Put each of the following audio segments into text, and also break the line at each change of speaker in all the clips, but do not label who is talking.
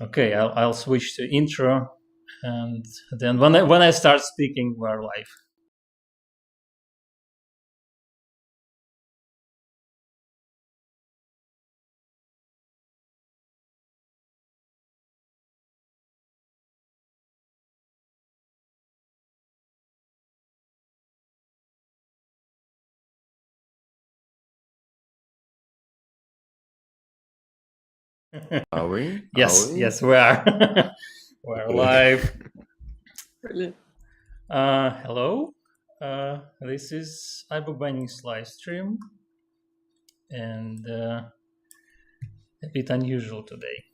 Okay, I'll switch to intro, and then when I start speaking, we're live.
Are we?
Yes,
Are we?
yes, we are. We're live.
Brilliant.
Hello. This is iBookBinding's live stream, and a bit unusual today.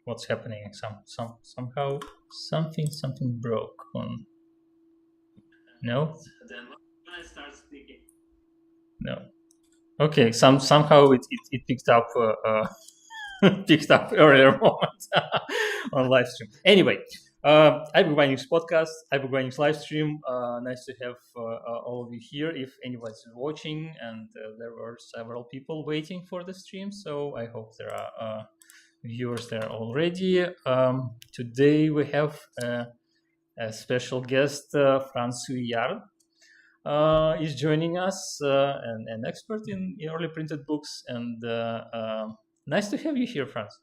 What's happening? Somehow something broke on. No. Then when I start speaking. No. Okay. Somehow it picked up picked up earlier moment on live stream. Anyway, iBookBinding's podcast, iBookBinding's live stream. Nice to have all of you here. If anybody's watching, and there were several people waiting for the stream, so I hope there are viewers there already. Today we have a special guest, France Huyard. Is joining us, an expert in early printed books, and nice to have you here, Franz.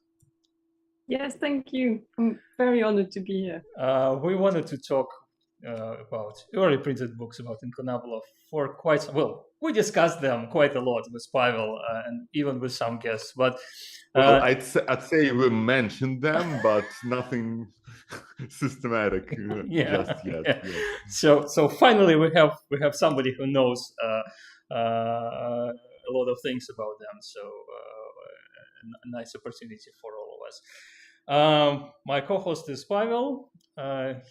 Yes, thank you. I'm very honored to be here.
We wanted to talk about early printed books, about incunabula, for quite some, well, we discussed them quite a lot with Pavel and even with some guests, but
well, I'd say we mentioned them, but nothing systematic just yet.
Yeah. So finally we have somebody who knows a lot of things about them. So a nice opportunity for all of us. My co-host is Pavel.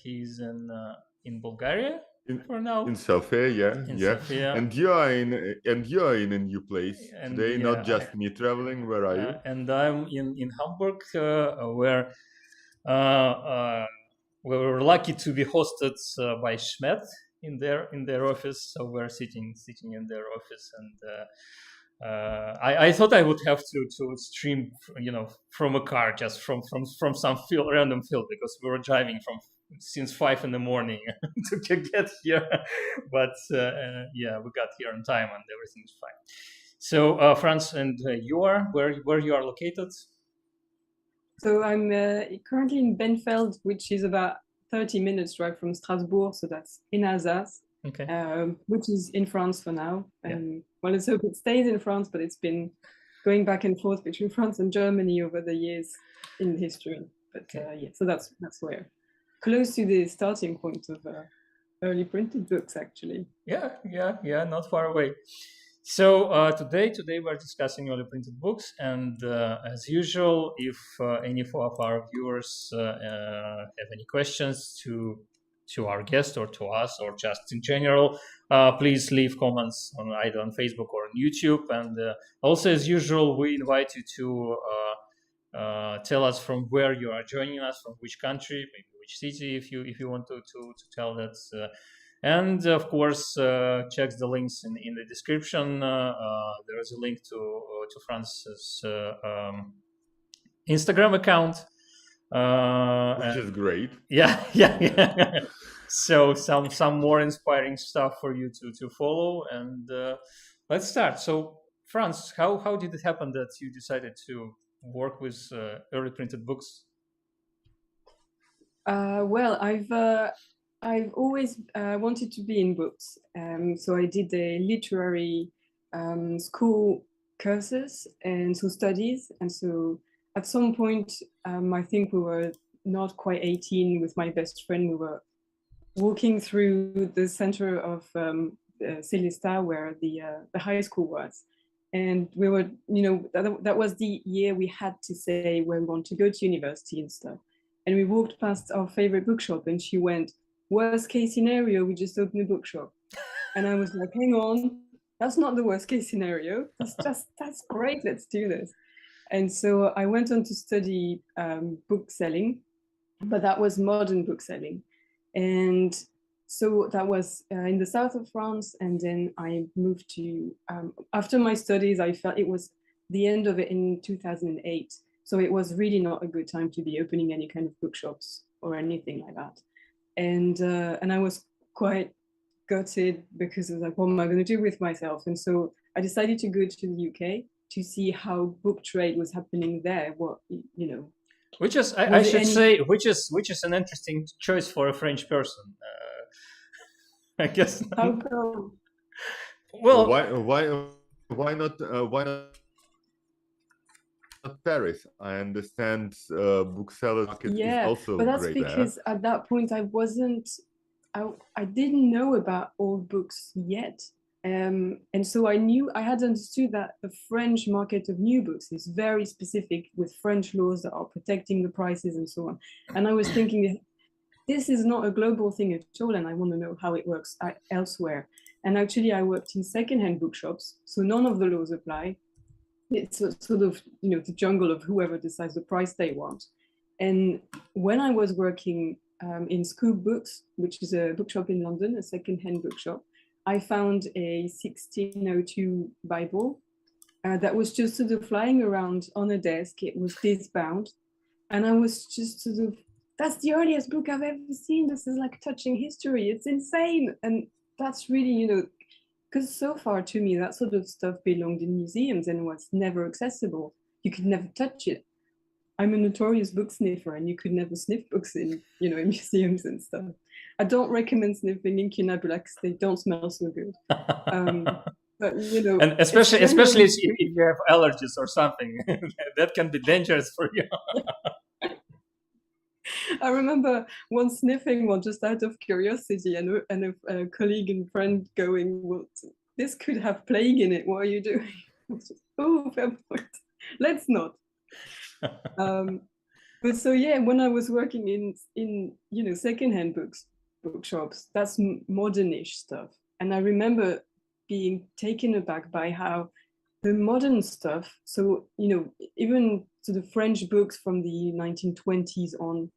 He's in Bulgaria for now.
In Sofia, yeah.
Sofia.
And you're in a new place today, not just me traveling. Where are you?
And I'm in Hamburg, where we were lucky to be hosted by Schmet in their office. So we're sitting in their office, and I thought I would have to stream, from a car, just from some random field, because we were driving since 5 a.m. to get here. But we got here on time, and everything's fine. So Franz, and you are where you are located?
So I'm currently in Benfeld, which is about 30 minutes drive from Strasbourg. So that's in Alsace,
okay.
Which is in France for now. Well, let's hope it stays in France, but it's been going back and forth between France and Germany over the years in history. But so that's where, close to the starting point of early printed books, actually.
Yeah, not far away. So today we're discussing early printed books, and as usual, if any of our viewers have any questions to our guest or to us, or just in general, please leave comments either on Facebook or on YouTube. And also, as usual, we invite you to tell us from where you are joining us, from which country, maybe which city, if you want to tell that. And of course, check the links in the description. There is a link to Franz's Instagram account,
which is great.
Yeah. So some more inspiring stuff for you to follow. And let's start. So Franz, how did it happen that you decided to work with early printed books?
Well, I've always wanted to be in books. So I did a literary school courses and so studies. And so at some point, I think we were not quite 18 with my best friend. We were walking through the center of Celesta, where the high school was. And we were, that was the year we had to say where we want to go to university and stuff. And we walked past our favorite bookshop, and she went, "Worst case scenario, we just open a bookshop." And I was like, "Hang on, that's not the worst case scenario. That's great. Let's do this." And so I went on to study book selling, but that was modern book selling. And so that was in the south of France. And then I moved to, after my studies, I felt it was the end of it in 2008. So it was really not a good time to be opening any kind of bookshops or anything like that. And I was quite gutted because I was like, what am I going to do with myself? And so I decided to go to the UK to see how book trade was happening there. What, you know,
which is I should say, which is an interesting choice for a French person. I guess.
How come?
Well,
why not Paris? I understand booksellers market is also
but that's
great
because
there.
at that point I didn't know about old books yet. And so I had understood that the French market of new books is very specific, with French laws that are protecting the prices and so on. And I was thinking, this is not a global thing at all, and I want to know how it works elsewhere. And actually, I worked in secondhand bookshops, so none of the laws apply. It's a sort of, you know, the jungle of whoever decides the price they want. And when I was working in Scoop Books, which is a bookshop in London, a secondhand bookshop, I found a 1602 Bible that was just sort of flying around on a desk. It was disbound. And I was just sort of, that's the earliest book I've ever seen. This is like touching history. It's insane. And that's really, you know, because so far to me, that sort of stuff belonged in museums and was never accessible. You could never touch it. I'm a notorious book sniffer, and you could never sniff books in, you know, in museums and stuff. I don't recommend sniffing incunabula because they don't smell so good. But you know,
and especially if you have allergies or something, that can be dangerous for you.
I remember once sniffing one just out of curiosity, and a colleague and friend going, "Well, this could have plague in it. What are you doing?" Oh, fair point. Let's not. But so yeah, when I was working in you know, secondhand bookshops, that's modernish stuff, and I remember being taken aback by how the modern stuff. So you know, even to the French books from the 1920s on,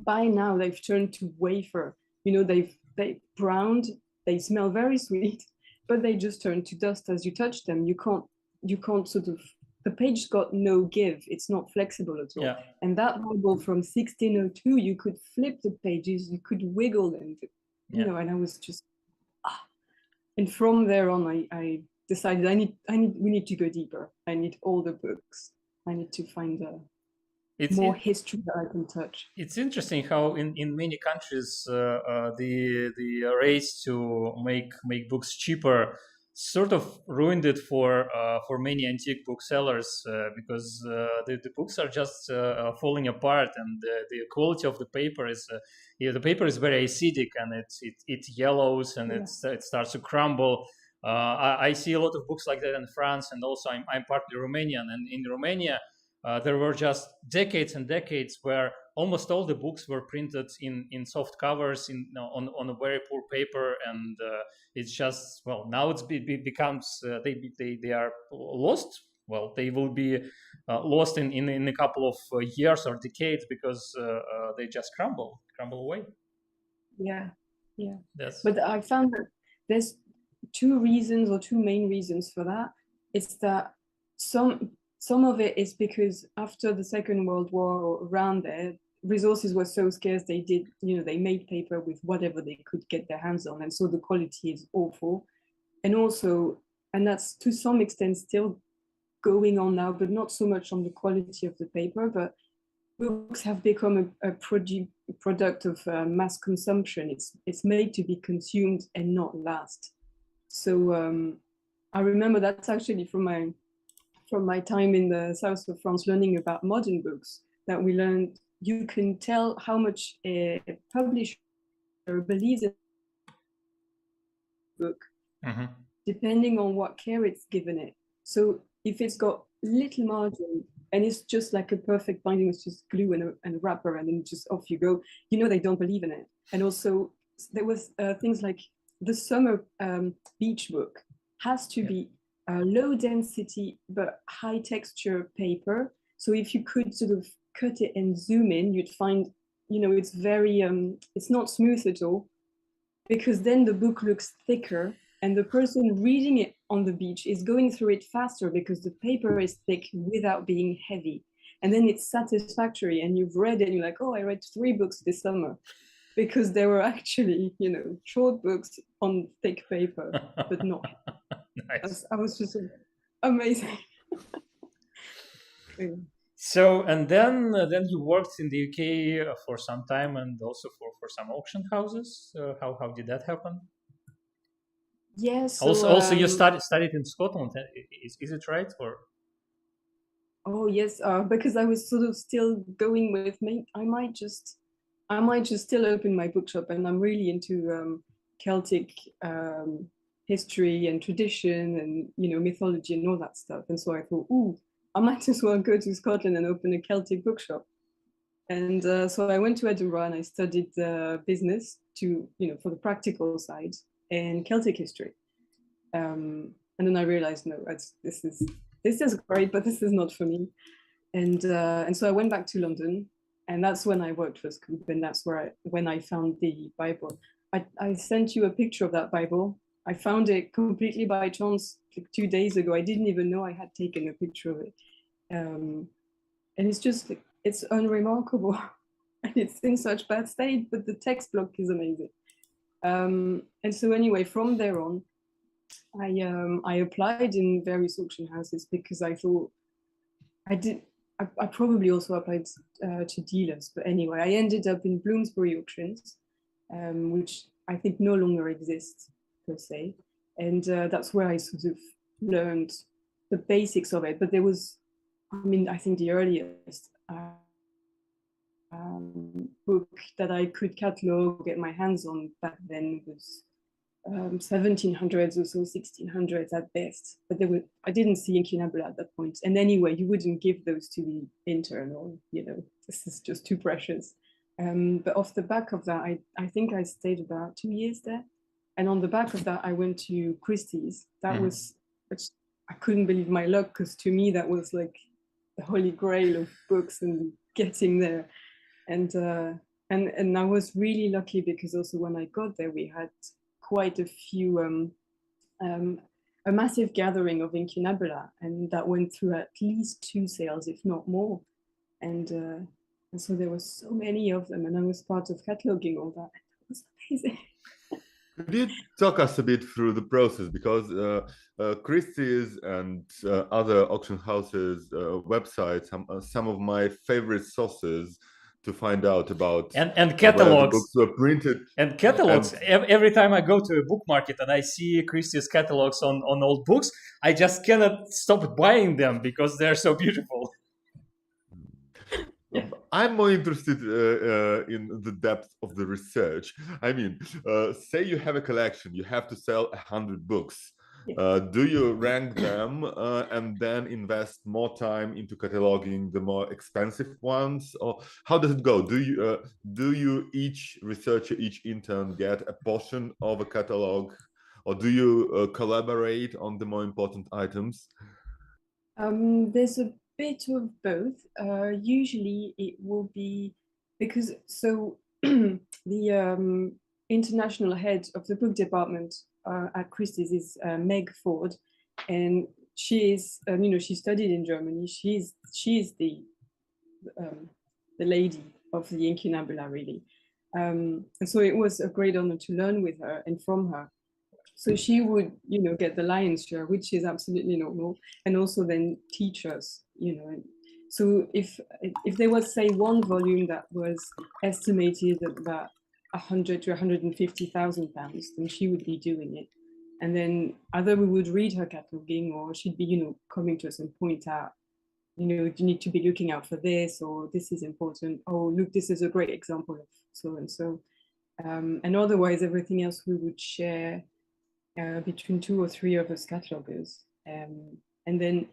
by now they've turned to wafer. You know, they browned. They smell very sweet, but they just turn to dust as you touch them. You can't sort of, the page got no give. It's not flexible at all.
Yeah.
And that Bible from 1602, you could flip the pages, you could wiggle them, you know. And I was just, and from there on, I decided we need to go deeper. I need all the books. I need to find more history that I can touch.
It's interesting how in many countries the race to make books cheaper sort of ruined it for many antique booksellers because the books are just falling apart, and the quality of the paper is the paper is very acidic, and it yellows, and it starts to crumble. I see a lot of books like that in France, and also I'm partly Romanian, and in Romania there were just decades and decades where almost all the books were printed in soft covers on a very poor paper, and it's just, well, now it becomes they are lost. Well, they will be lost in a couple of years or decades because they just crumble away.
Yeah.
Yes.
But I found that there's two main reasons for that. It's that some of it is because after the Second World War or around there, resources were so scarce, they made paper with whatever they could get their hands on, and so the quality is awful. And also, and that's to some extent still going on now, but not so much on the quality of the paper, but books have become a product of mass consumption. It's made to be consumed and not last. So I remember that's actually from my time in the south of France, learning about modern books, that we learned you can tell how much a publisher believes in a book depending on what care it's given it. So if it's got little margin and it's just like a perfect binding, it's just glue and a wrapper, and then just off you go, you know they don't believe in it. And also there was things like the summer beach book has to be low density but high texture paper. So if you could sort of cut it and zoom in, you'd find, you know, it's very it's not smooth at all, because then the book looks thicker, and the person reading it on the beach is going through it faster because the paper is thick without being heavy. and then it's satisfactory, and you've read it, and you're like, oh, I read 3 books this summer, because they were actually, short books on thick paper, but not.
Nice.
I was just amazing. Yeah.
So, and then you worked in the UK for some time, and also for some auction houses. How did that happen?
Yes.
Also, you studied in Scotland. Is it right? Or
oh yes, because I was sort of still going with me. I might just still open my bookshop, and I'm really into Celtic history and tradition, and mythology and all that stuff. And so I thought, ooh, I might as well go to Scotland and open a Celtic bookshop. And so I went to Edinburgh and I studied business for the practical side and Celtic history. And then I realized, no, this is great, but this is not for me. And so I went back to London, and that's when I worked for Scoop, and that's when I found the Bible. I sent you a picture of that Bible. I found it completely by chance 2 days ago. I didn't even know I had taken a picture of it. And it's unremarkable. And it's in such bad state, but the text block is amazing. And so anyway, from there on, I applied in various auction houses because I thought I probably also applied to dealers, but anyway, I ended up in Bloomsbury Auctions, which I think no longer exists per se, and that's where I sort of learned the basics of it. But there was, I think the earliest book that I could catalog, get my hands on back then was 1700s or so, 1600s at best. But I didn't see incunabula at that point. And anyway, you wouldn't give those to the intern, or this is just too precious. But off the back of that, I think I stayed about 2 years there. And on the back of that, I went to Christie's. That was, I couldn't believe my luck, because to me that was like the holy grail of books and getting there. And I was really lucky, because also when I got there, we had quite a few, a massive gathering of incunabula, and that went through at least 2 sales, if not more. And so there were so many of them, and I was part of cataloging all that. It was amazing.
Could you talk us a bit through the process? Because Christie's and other auction houses websites, some of my favorite sources to find out about
and catalogs.
Where the books were printed.
And catalogs. Every time I go to a book market and I see Christie's catalogs on old books, I just cannot stop buying them because they're so beautiful.
Yeah.
I'm more interested in the depth of the research. Say you have a collection, you have to sell 100 books. Do you rank them and then invest more time into cataloging the more expensive ones, or how does it go? Do you each researcher, each intern get a portion of a catalog, or do you collaborate on the more important items?
There's a bit of both. Usually it will be because the international head of the book department at Christie's is Meg Ford, and she is she studied in Germany. She's the lady of the incunabula, really, and so it was a great honor to learn with her and from her. So she would get the lion's share, which is absolutely normal, and also then teach us. So if there was, say, one volume that was estimated at about 100 to 150,000 pounds, then she would be doing it. And then either we would read her cataloging, or she'd be, coming to us and point out, you need to be looking out for this, or this is important. Oh, look, this is a great example of so and so. And otherwise, everything else we would share between 2 or 3 of us catalogers. And then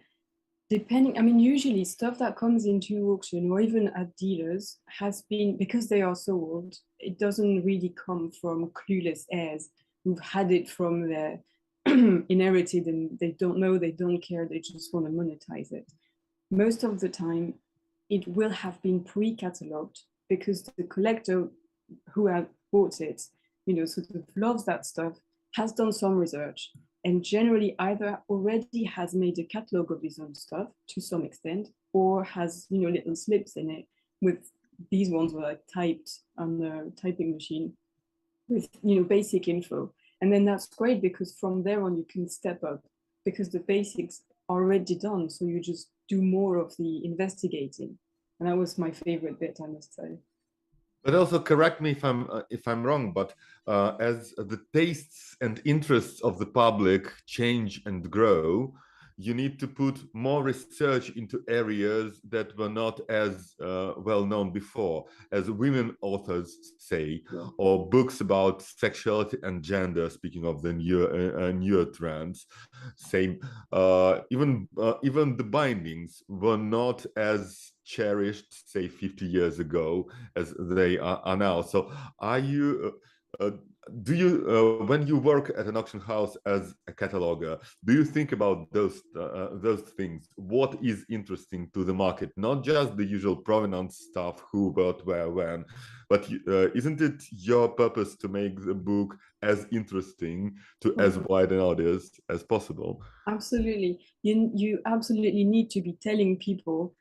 depending, usually stuff that comes into auction or even at dealers has been, because they are so old, it doesn't really come from clueless heirs who've had it from their inherited, and they don't know, they don't care, they just want to monetize it. Most of the time, it will have been pre-catalogued, because the collector who had bought it, sort of loves that stuff, has done some research, and generally either already has made a catalog of his own stuff to some extent, or has, you know, little slips in it. With these ones were like typed on the typing machine with, you know, basic info. And then that's great, because from there on you can step up, because the basics are already done. So you just do more of the investigating. And that was my favorite bit, I must say.
But also correct me if I'm wrong, but as the tastes and interests of the public change and grow, you need to put more research into areas that were not as well known before, as women authors say, or books about sexuality and gender, speaking of the newer trends. Same, even the bindings were not as cherished, say, 50 years ago as they are now. So are you do you when you work at an auction house as a cataloger, do you think about those things? What is interesting to the market? Not just the usual provenance stuff, who, what, where, when, but isn't it your purpose to make the book as interesting to as wide an audience as possible?
Absolutely. You absolutely need to be telling people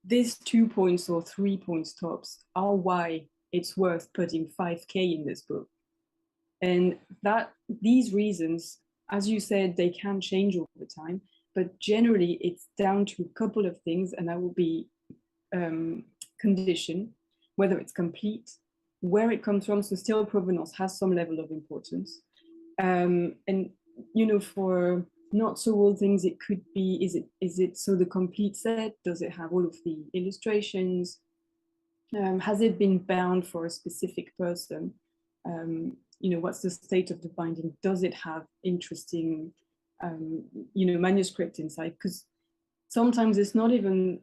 these 2 points or 3 points tops are why it's worth putting 5K in this book. And that these reasons, as you said, they can change over time, but generally it's down to a couple of things, and that will be condition, whether it's complete, where it comes from. So still provenance has some level of importance. And, you know, for not so old things, it could be, is it so the complete set? Does it have all of the illustrations? Has it been bound for a specific person? You know, what's the state of the binding? Does it have interesting, you know, manuscript inside? Because sometimes it's not even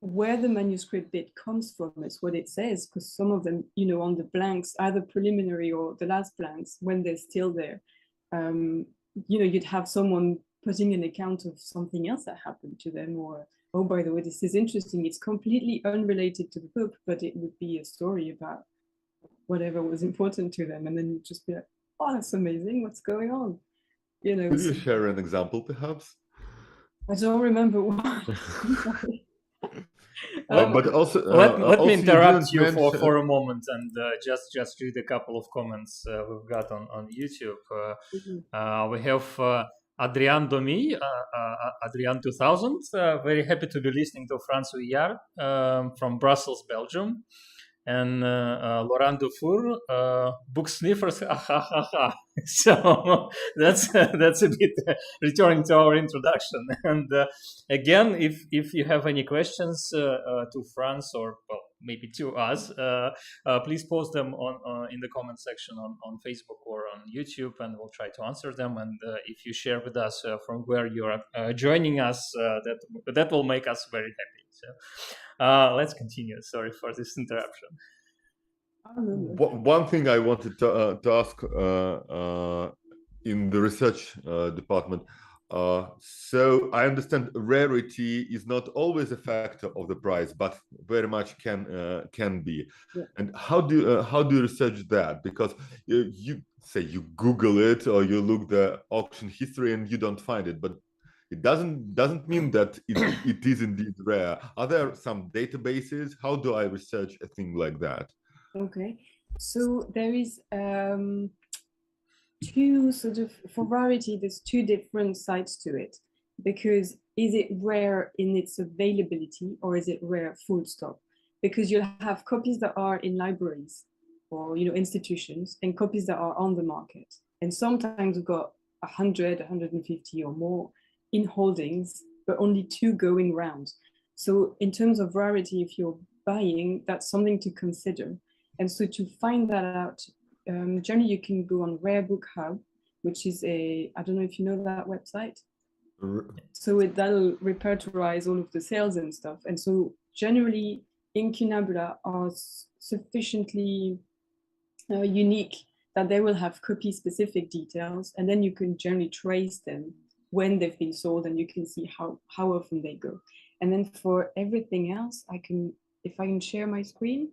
where the manuscript bit comes from, it's what it says, because some of them, you know, on the blanks, either preliminary or the last blanks, when they're still there, you know, you'd have someone putting an account of something else that happened to them, or, oh, by the way, this is interesting. It's completely unrelated to the book, but it would be a story about whatever was important to them. And then you'd just be like, oh, that's amazing. What's going on? You know,
Could you share an example, perhaps?
I don't remember what.
But also,
let me interrupt you
mention...
for a moment and just read a couple of comments we've got on YouTube. We have Adrian Domi, Adrian 2000, very happy to be listening to France Huyard from Brussels, Belgium. And Laurent Dufour, book sniffers, So that's a bit returning to our introduction. And again, if you have any questions to France, or well, maybe to us, please post them on in the comment section on Facebook or on YouTube, and we'll try to answer them. And if you share with us from where you are joining us, that will make us very happy. So let's continue. Sorry for this interruption.
One thing I wanted to ask in the research department. So I understand rarity is not always a factor of the price, but very much can be.
Yeah.
And how do you research that? Because you say you Google it or you look the auction history and you don't find it, but it doesn't mean that it is indeed rare. Are there some databases? How do I research a thing like that?
Okay, so there is two sort of, for rarity, there's two different sides to it, because is it rare in its availability, or is it rare full stop? Because you'll have copies that are in libraries or, you know, institutions, and copies that are on the market. And sometimes we've got 100, 150 or more in holdings, but only 2 going round. So in terms of rarity, if you're buying, that's something to consider. And so to find that out, generally you can go on Rare Book Hub, which is I don't know if you know that website. So that'll repertorize all of the sales and stuff. And so generally incunabula are sufficiently unique that they will have copy specific details, and then you can generally trace them when they've been sold, and you can see how often they go. And then for everything else, if I can share my screen.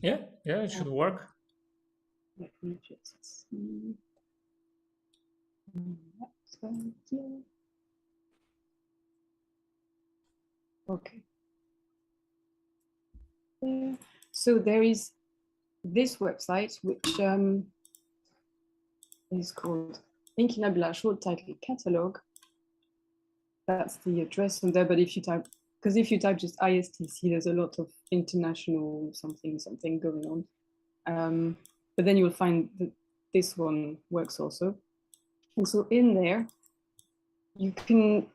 Yeah, it should work.
Let me just see. Okay. So there is this website, which is called Incunabula Short Title Catalog. That's the address on there. But if you type, because if you type just ISTC, there's a lot of international something going on. But then you'll find that this one works also. And so in there, you can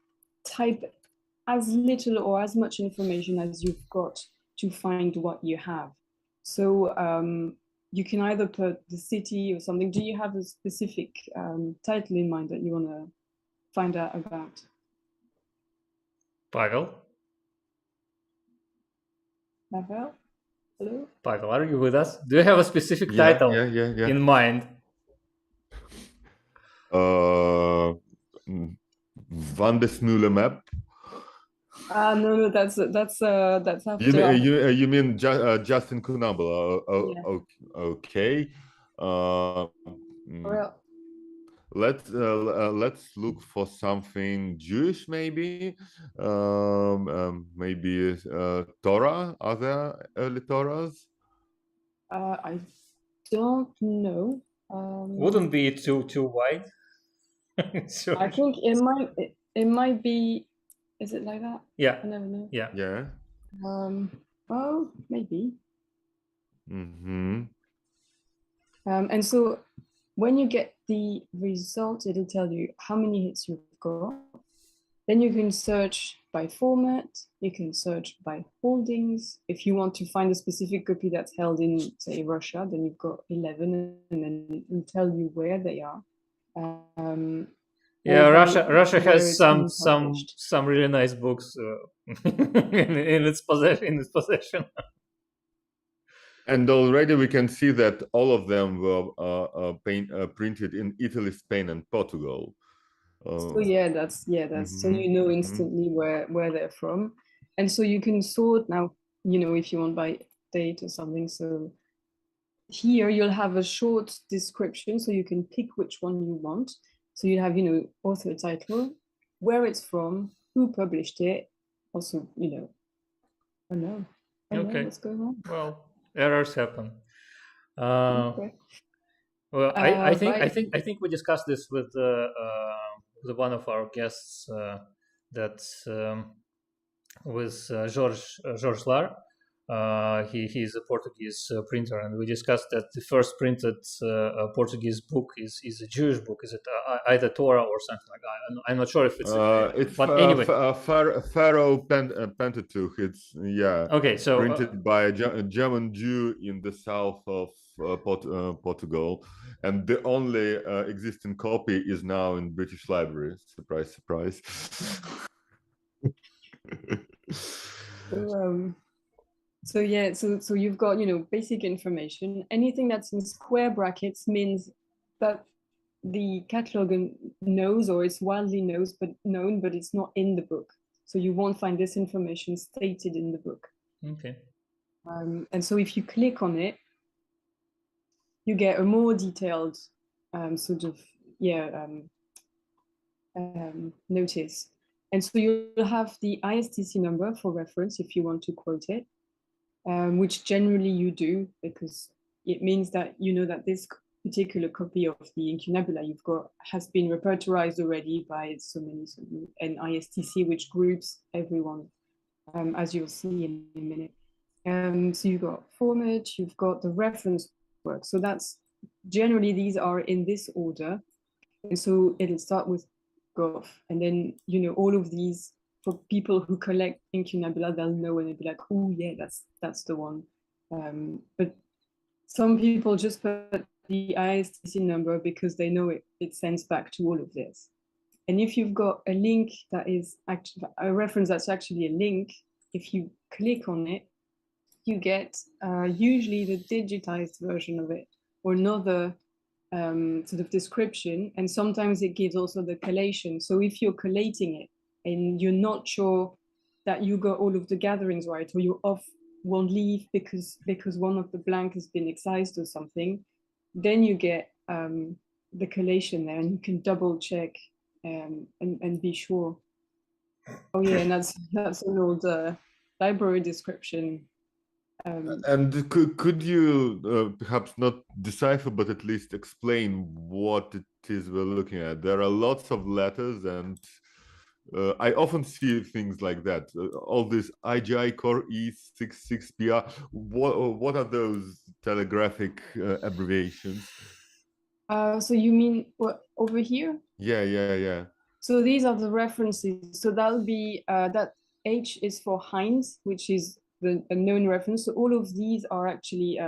type as little or as much information as you've got to find what you have. So you can either put the city or something. Do you have a specific title in mind that you want to find out about?
Pavel?
Pavel? Hello?
Pavel, are you with us? Do you have a specific title in mind?
Van de Smule map.
No, that's after.
You mean Justin Kunabla? Okay.
Well,
let's look for something Jewish, maybe. Maybe Torah. Are there early Torahs?
I don't know.
Wouldn't be too wide. So
I think it might be. Is it like that?
Yeah.
I never know.
Yeah.
Well, maybe.
Mm-hmm.
And so when you get the result, it'll tell you how many hits you've got. Then you can search by format. You can search by holdings. If you want to find a specific copy that's held in, say, Russia, then you've got 11, and then it'll tell you where they are.
Yeah, Russia has some really nice books in its possession.
And already we can see that all of them were printed in Italy, Spain, and Portugal.
So that's so you know instantly where they're from, and so you can sort now. If you want by date or something. So here you'll have a short description, so you can pick which one you want. So you have author title, where it's from, who published it. Also, I know.
Okay.
What's going on?
Well, errors happen.
Okay.
Well, I think we discussed this with one of our guests. With George Lar. He's a Portuguese printer, and we discussed that the first printed Portuguese book is a Jewish book. Is it either Torah or something like that? I'm not sure if it's. But anyway,
Pharaoh Pentateuch. It's
okay. So
printed by a German Jew in the south of Portugal, and the only existing copy is now in British Library. Surprise, surprise.
So you've got basic information. Anything that's in square brackets means that the catalog knows, or it's widely known, but it's not in the book. So you won't find this information stated in the book.
Okay.
And so if you click on it, you get a more detailed notice. And so you'll have the ISTC number for reference if you want to quote it, which generally you do, because it means that that this particular copy of the incunabula you've got has been repertorized already by so many, and ISTC, which groups everyone, as you'll see in a minute. So you've got format, you've got the reference work. So that's generally, these are in this order. And so it'll start with Goff, and then all of these, for people who collect incunabula, they'll know, and they'll be like, oh yeah, that's the one. But some people just put the ISTC number because they know it sends back to all of this. And if you've got a link that is actually a reference that's actually a link, if you click on it, you get usually the digitized version of it, or another sort of description, and sometimes it gives also the collation. So if you're collating it and you're not sure that you got all of the gatherings right, or you're off one leaf because one of the blank has been excised or something, then you get the collation there, and you can double check and be sure. Oh yeah, and that's an old library description.
And could you perhaps not decipher, but at least explain what it is we're looking at? There are lots of letters, and I often see things like that. All this IGI core E66PR. What are those telegraphic abbreviations?
So you mean what over here?
Yeah.
So these are the references. So that'll be that H is for Heinz, which is a known reference. So all of these are actually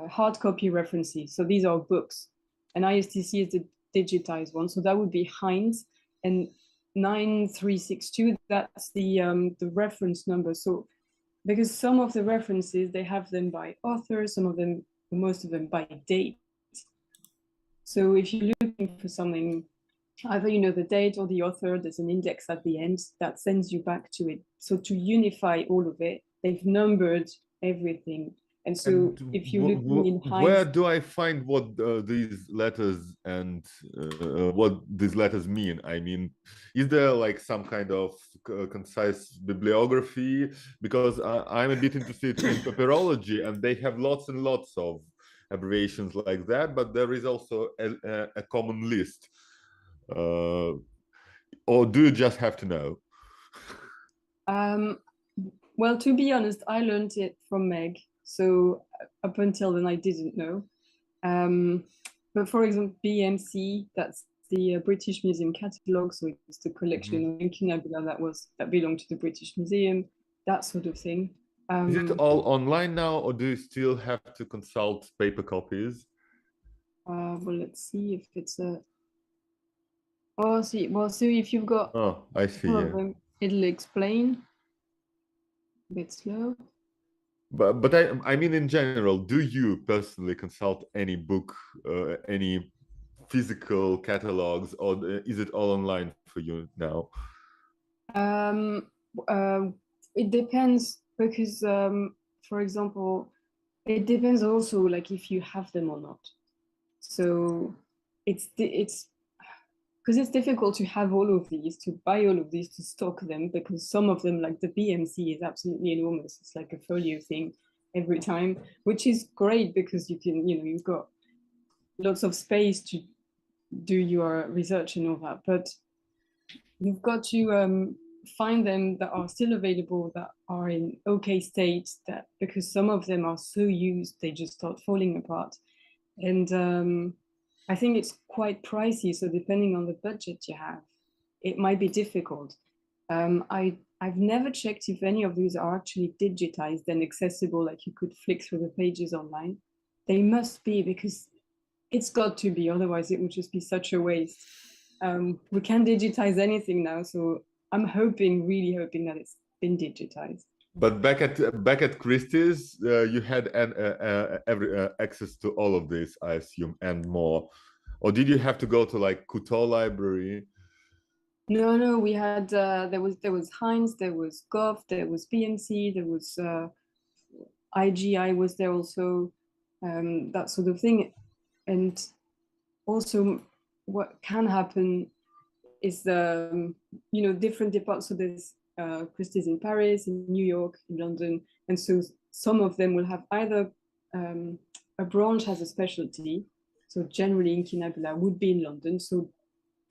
hard copy references. So these are books, and ISTC is the digitized one. So that would be Heinz, and 9362. That's the reference number. So because some of the references they have them by author, some of them, most of them by date. So if you're looking for something, either you know the date or the author, there's an index at the end that sends you back to it. So to unify all of it, they've numbered everything. And so if you look in Heinz,
where do I find what these letters and what these letters mean? I mean, is there like some kind of concise bibliography? Because I'm a bit interested in papyrology, and they have lots and lots of abbreviations like that, but there is also a common list. Or do you just have to know?
Well, to be honest, I learned it from Meg. So up until then, I didn't know. But for example, BMC, that's the British Museum catalogue. So it's the collection of incunabula that belonged to the British Museum, that sort of thing.
Is it all online now, or do you still have to consult paper copies?
Well, let's see if it's a. Oh, see. Well, so if you've got.
Oh, I see.
Yeah. Them, it'll explain. A bit slow.
But I mean, in general, do you personally consult any book, any physical catalogs, or is it all online for you now?
It depends because, for example, it depends also like if you have them or not. So it's because it's difficult to have all of these, to buy all of these, to stock them, because some of them, like the BMC, is absolutely enormous. It's like a folio thing every time, which is great because you can, you've got lots of space to do your research and all that. But you've got to find them that are still available, that are in okay state, that because some of them are so used, they just start falling apart. And I think it's quite pricey. So depending on the budget you have, it might be difficult. I've never checked if any of these are actually digitized and accessible, like you could flick through the pages online. They must be, because it's got to be, otherwise it would just be such a waste. We can't digitize anything now, so I'm really hoping that it's been digitized.
But back at Christie's, you had access to all of this, I assume, and more. Or did you have to go to like Couture Library?
No, we had there was Heinz, there was Goff, there was BMC, there was IGI was there also, that sort of thing. And also what can happen is different departments. So there's Christie's in Paris, in New York, in London, and so some of them will have either a branch has a specialty. So generally incunabula would be in London, so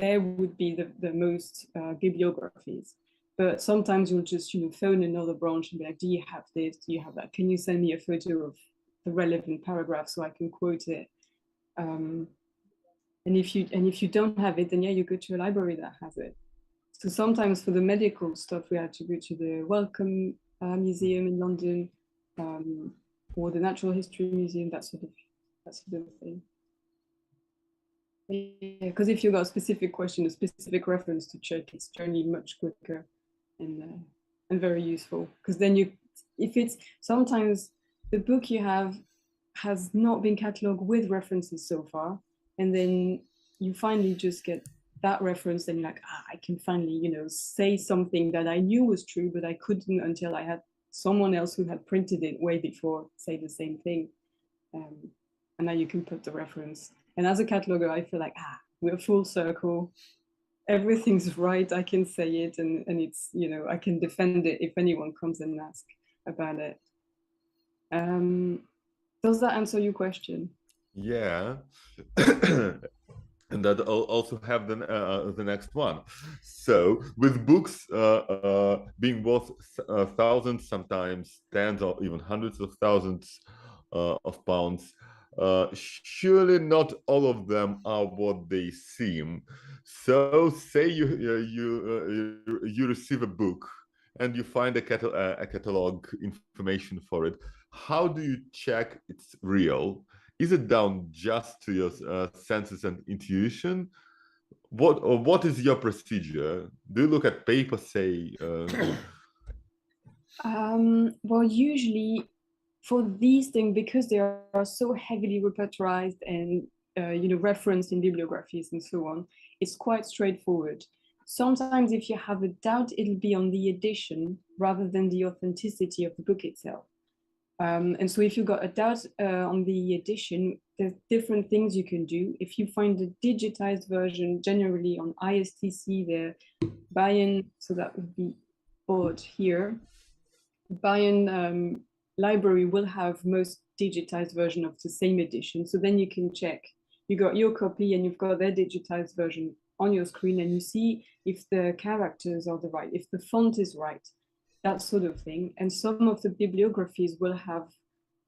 there would be the most bibliographies. But sometimes you'll just phone another branch and be like, do you have this? Do you have that? Can you send me a photo of the relevant paragraph so I can quote it? And if you don't have it, then yeah, you go to a library that has it. So sometimes for the medical stuff, we had to go to the Wellcome Museum in London, or the Natural History Museum, that sort of thing. Yeah, because if you've got a specific question, a specific reference to check, it's generally much quicker and very useful. Because then if it's sometimes the book you have has not been catalogued with references so far, and then you finally just get that reference, and you're like, I can finally, say something that I knew was true, but I couldn't until I had someone else who had printed it way before say the same thing. And now you can put the reference. And as a cataloger, I feel like, we're full circle. Everything's right. I can say it, and it's, you know, I can defend it if anyone comes and asks about it. Does that answer your question?
Yeah. And that also have the next one. So with books being worth thousands, sometimes tens or even hundreds of thousands of pounds, surely not all of them are what they seem. So say you receive a book and you find a catalog information for it. How do you check it's real? Is it down just to your senses and intuition? What is your procedure? Do you look at paper, say?
Well, usually for these things, because they are so heavily repertorized and you know, referenced in bibliographies and so on, it's quite straightforward. Sometimes if you have a doubt, it'll be on the edition rather than the authenticity of the book itself. And so if you've got a doubt on the edition, there's different things you can do. If you find the digitized version, generally on ISTC, they're Bayern, so that would be board here. Bayern library will have most digitized version of the same edition. So then you can check. You got your copy and you've got their digitized version on your screen, and you see if the characters are the right, if the font is right, that sort of thing. And some of the bibliographies will have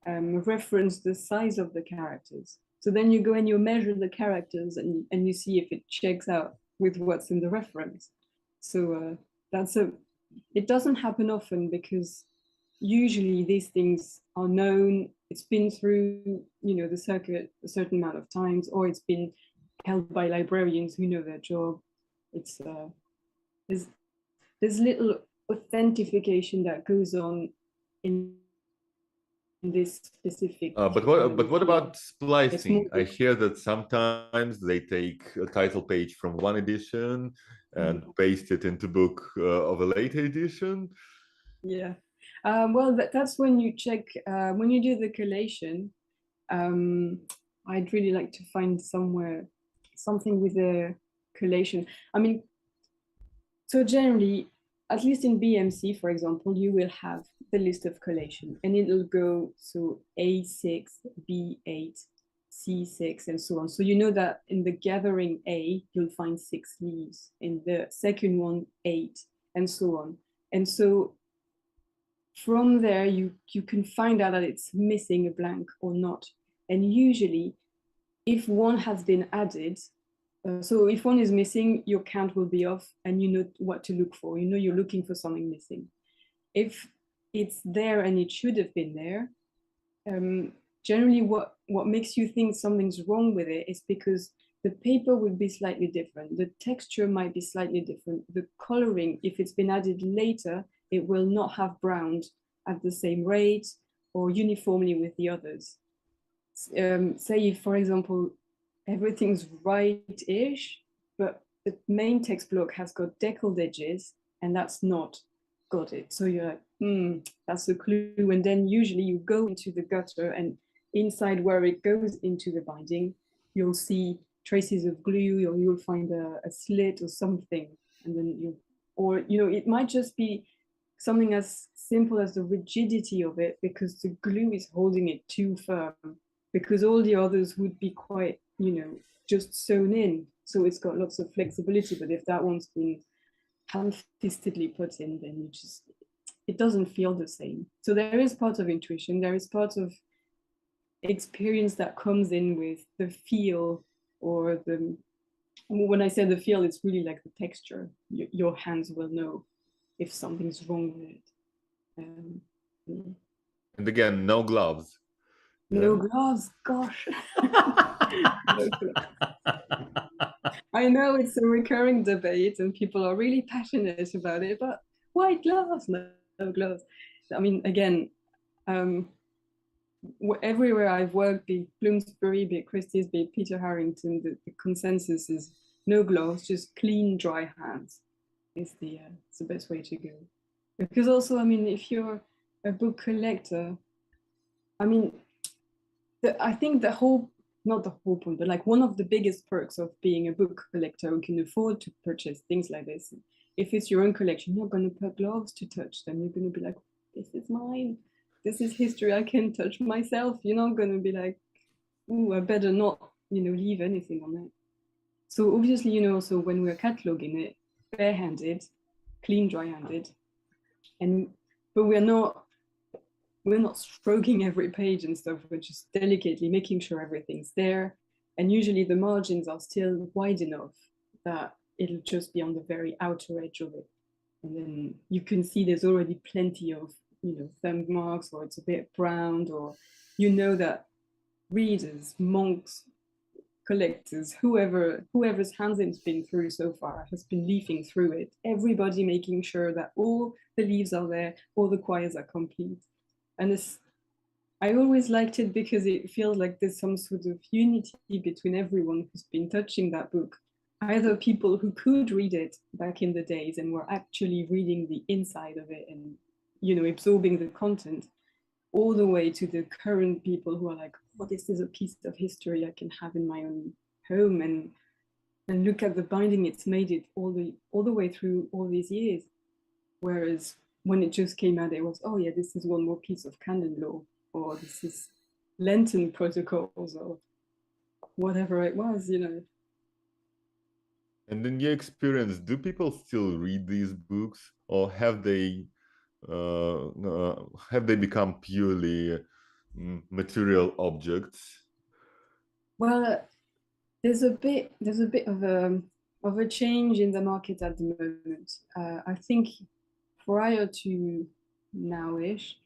referenced the size of the characters. So then you go and you measure the characters and you see if it checks out with what's in the reference. So it doesn't happen often because usually these things are known, it's been through, you know, the circuit a certain amount of times, or it's been held by librarians who know their job. It's there's little authentication that goes on in this specific.
But what about splicing? I hear that sometimes they take a title page from one edition and paste it into book of a later edition.
Yeah. Well, that's when you check, when you do the collation. I'd really like to find something with a collation. I mean, so generally, at least in BMC, for example, you will have the list of collation and it'll go so A6, B8, C6, and so on. So you know that in the gathering A, you'll find 6 leaves, in the second one, 8, and so on. And so from there, you can find out that it's missing a blank or not. And usually, if one has been added, so if one is missing, your count will be off and you know what to look for. You know you're looking for something missing. If it's there and it should have been there, generally what makes you think something's wrong with it is because the paper will be slightly different. The texture might be slightly different. The coloring, if it's been added later, it will not have browned at the same rate or uniformly with the others. Say if, for example, everything's right-ish, but the main text block has got deckled edges and that's not got it. So you're like, that's a clue. And then usually you go into the gutter and inside where it goes into the binding, you'll see traces of glue, or you'll find a slit or something. And then it might just be something as simple as the rigidity of it because the glue is holding it too firm, because all the others would be quite, just sewn in. So it's got lots of flexibility. But if that one's been hand-fistedly put in, then it doesn't feel the same. So there is part of intuition. There is part of experience that comes in with the feel, or when I say the feel, it's really like the texture. Your hands will know if something's wrong with it.
And again, no gloves.
No gloves, gosh. I know it's a recurring debate and people are really passionate about it, but white gloves, no gloves. I mean, again, everywhere I've worked, be it Bloomsbury, be it Christie's, be it Peter Harrington, the consensus is no gloves, just clean, dry hands is it's the best way to go. Because also, I mean, if you're a book collector, I mean, I think the whole not the whole point, but like one of the biggest perks of being a book collector who can afford to purchase things like this. If it's your own collection, you're going to put gloves to touch them. You're going to be like, this is mine. This is history I can touch myself. You're not going to be like, ooh, I better not, leave anything on it. So obviously, also when we're cataloging it, bare-handed, clean, dry-handed, but we're not stroking every page and stuff. We're just delicately making sure everything's there. And usually the margins are still wide enough that it'll just be on the very outer edge of it. And then you can see there's already plenty of, thumb marks, or it's a bit browned, or that readers, monks, collectors, whoever's hands it's been through so far has been leafing through it. Everybody making sure that all the leaves are there, all the quires are complete. And I always liked it because it feels like there's some sort of unity between everyone who's been touching that book. Either people who could read it back in the days and were actually reading the inside of it and, absorbing the content, all the way to the current people who are like, oh, this is a piece of history I can have in my own home, and look at the binding it's made it all the way through all these years. Whereas when it just came out, it was, oh yeah, this is one more piece of canon law, or this is Lenten protocols, or whatever it was,
And in your experience, do people still read these books, or have they become purely material objects?
Well, there's a bit of a change in the market at the moment. I think prior to nowish,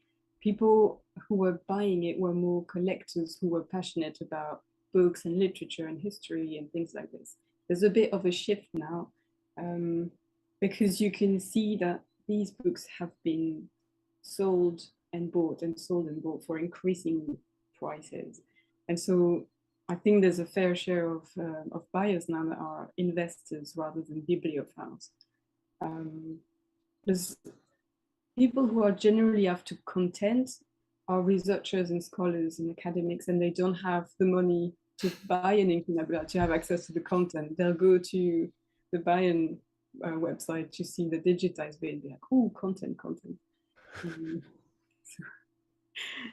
people who were buying it were more collectors who were passionate about books and literature and history and things like this. There's a bit of a shift now, because you can see that these books have been sold and bought and sold and bought for increasing prices. And so I think there's a fair share of buyers now that are investors rather than bibliophiles. There's people who are generally after content are researchers and scholars and academics, and they don't have the money to buy an incunabula to have access to the content. They'll go to the Bayern website to see the digitized bit and be like, oh, content.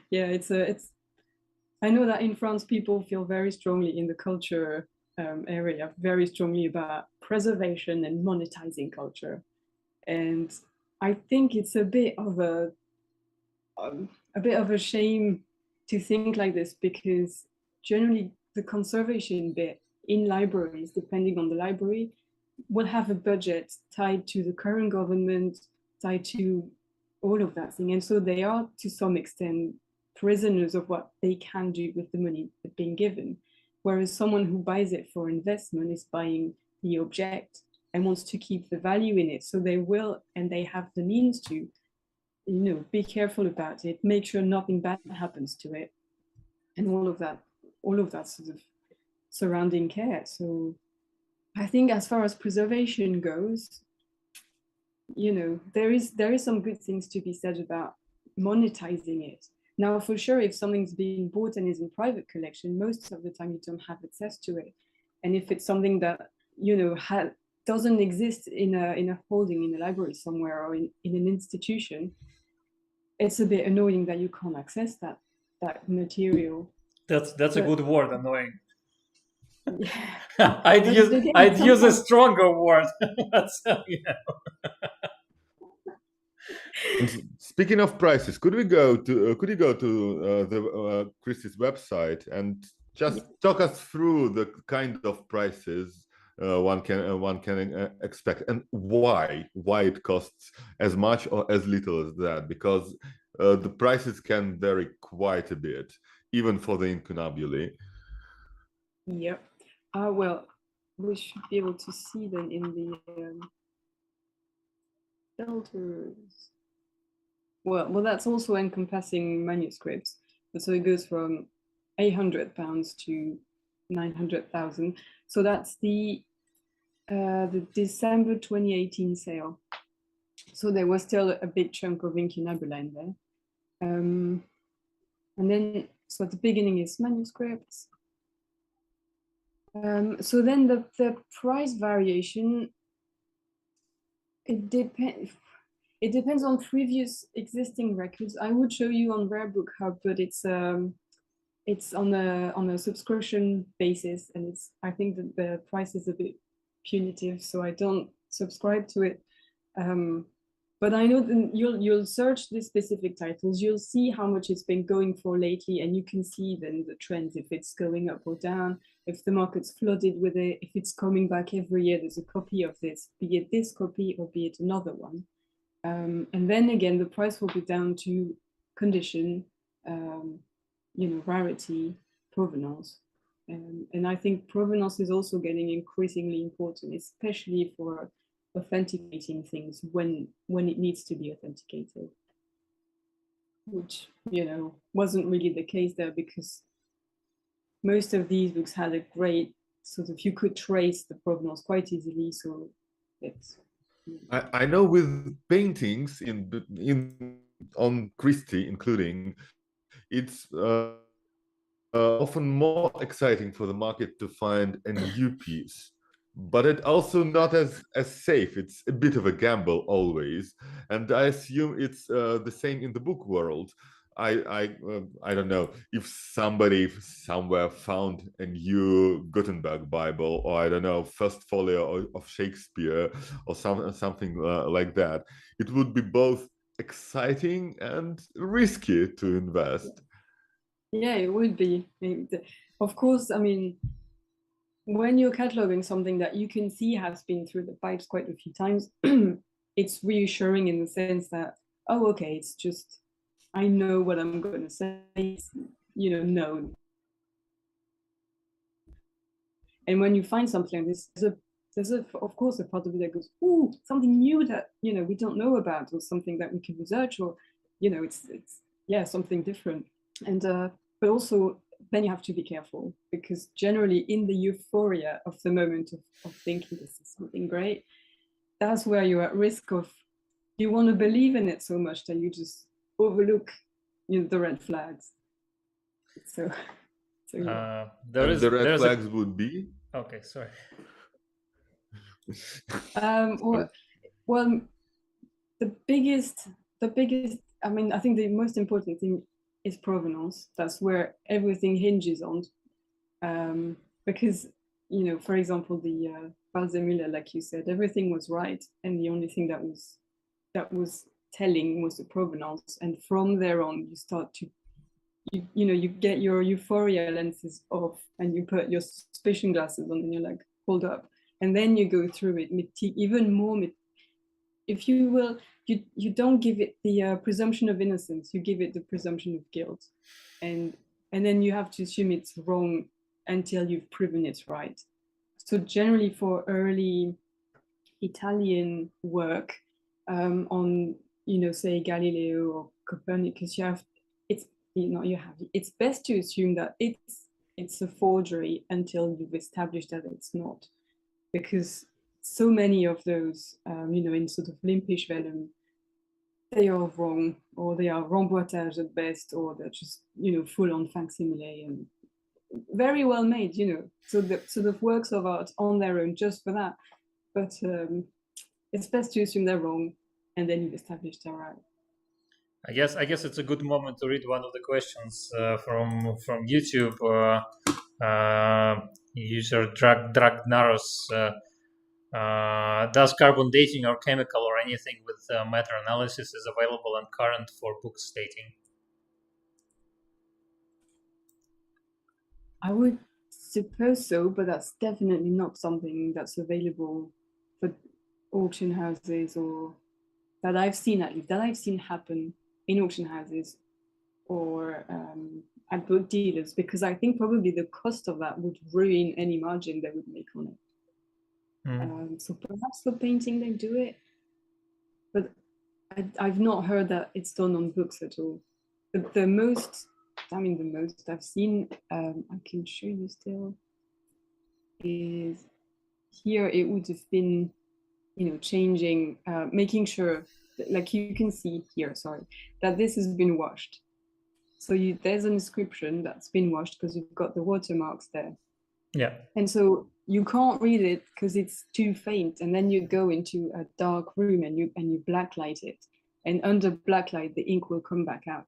Yeah, it's I know that in France, people feel very strongly in the culture area, very strongly about preservation and monetizing culture. And I think it's a bit of a shame to think like this, because generally the conservation bit in libraries, depending on the library, will have a budget tied to the current government, tied to all of that thing. And so they are, to some extent, prisoners of what they can do with the money that's being given. Whereas someone who buys it for investment is buying the object and wants to keep the value in it. So they will, and they have the means to, be careful about it, make sure nothing bad happens to it, and all of that sort of surrounding care. So I think as far as preservation goes, there is some good things to be said about monetizing it. Now, for sure, if something's being bought and is in private collection, most of the time you don't have access to it. And if it's something that, doesn't exist in a holding in a library somewhere or in an institution, it's a bit annoying that you can't access that material.
That's a good word, annoying.
Yeah.
I'd use a stronger word.
Speaking of prices, could you go to the Christie's website and just talk us through the kind of prices one can expect, and why it costs as much or as little as that? Because the prices can vary quite a bit, even for the incunabulae.
Yep. Well, we should be able to see them in the filters. Well, that's also encompassing manuscripts. So it goes from £800 to 900,000. So that's the December 2018 sale. So there was still a big chunk of incunabula in there. And then, so at the beginning is manuscripts. So then the price variation, it depends on previous existing records. I would show you on Rare Book Hub, but it's on a subscription basis, and I think that the price is a bit punitive, so I don't subscribe to it. But I know that you'll search the specific titles, you'll see how much it's been going for lately, and you can see then the trends, if it's going up or down, if the market's flooded with it, if it's coming back every year, there's a copy of this, be it this copy or be it another one. And then again, the price will be down to condition, rarity, provenance. And I think provenance is also getting increasingly important, especially for authenticating things when it needs to be authenticated, which wasn't really the case there, because most of these books had a great sort of, you could trace the provenance quite easily. So it's
I know with paintings on Christie, including, it's often more exciting for the market to find a new piece, but it also not as safe. It's a bit of a gamble always, and I assume it's the same in the book world. I don't know if somebody somewhere found a new Gutenberg Bible, or I don't know, first folio of Shakespeare, or something like that. It would be both exciting and risky to invest.
Yeah, it would be. Of course, I mean, when you're cataloging something that you can see has been through the pipes quite a few times, it's reassuring in the sense that, oh, okay, it's just, I know what I'm going to say, it's, known. And when you find something like this, there's of course a part of it that goes, ooh, something new that we don't know about, or something that we can research, or it's something different. And but also then you have to be careful, because generally in the euphoria of the moment of thinking this is something great, that's where you're at risk of, you want to believe in it so much that you just overlook the red flags. So yeah.
The red flags would be?
Okay, sorry.
Well, the biggest, I mean, I think the most important thing is provenance. That's where everything hinges on. Because, for example, the Balsemüller, like you said, everything was right, and the only thing that was telling was the provenance. And from there on, you start to, you get your euphoria lenses off, and you put your suspicion glasses on, and you're like, hold up. And then you go through it even more. If you will, you don't give it the presumption of innocence, you give it the presumption of guilt. And then you have to assume it's wrong until you've proven it's right. So generally for early Italian work on, say Galileo or Copernicus, it's best to assume that it's a forgery until you've established that it's not, because so many of those, in sort of limpish vellum, they are wrong, or they are remboîtage at best, or they're just, full on facsimile and very well made, so the sort of works of art on their own just for that. But it's best to assume they're wrong, and then you've established they're right.
I guess it's a good moment to read one of the questions from YouTube. User Dragnaros. Does carbon dating or chemical or anything with matter analysis is available and current for books dating?
I would suppose so, but that's definitely not something that's available for auction houses, or that I've seen happen in auction houses or at book dealers, because I think probably the cost of that would ruin any margin they would make on it. So perhaps for painting they do it, but I've not heard that it's done on books at all. The most I've seen, I can show you still, is here. It would have been, changing, making sure that, like you can see here, that this has been washed. So there's an inscription that's been washed because you've got the watermarks there.
Yeah.
And so you can't read it because it's too faint, and then you go into a dark room and you blacklight it, and under blacklight the ink will come back out.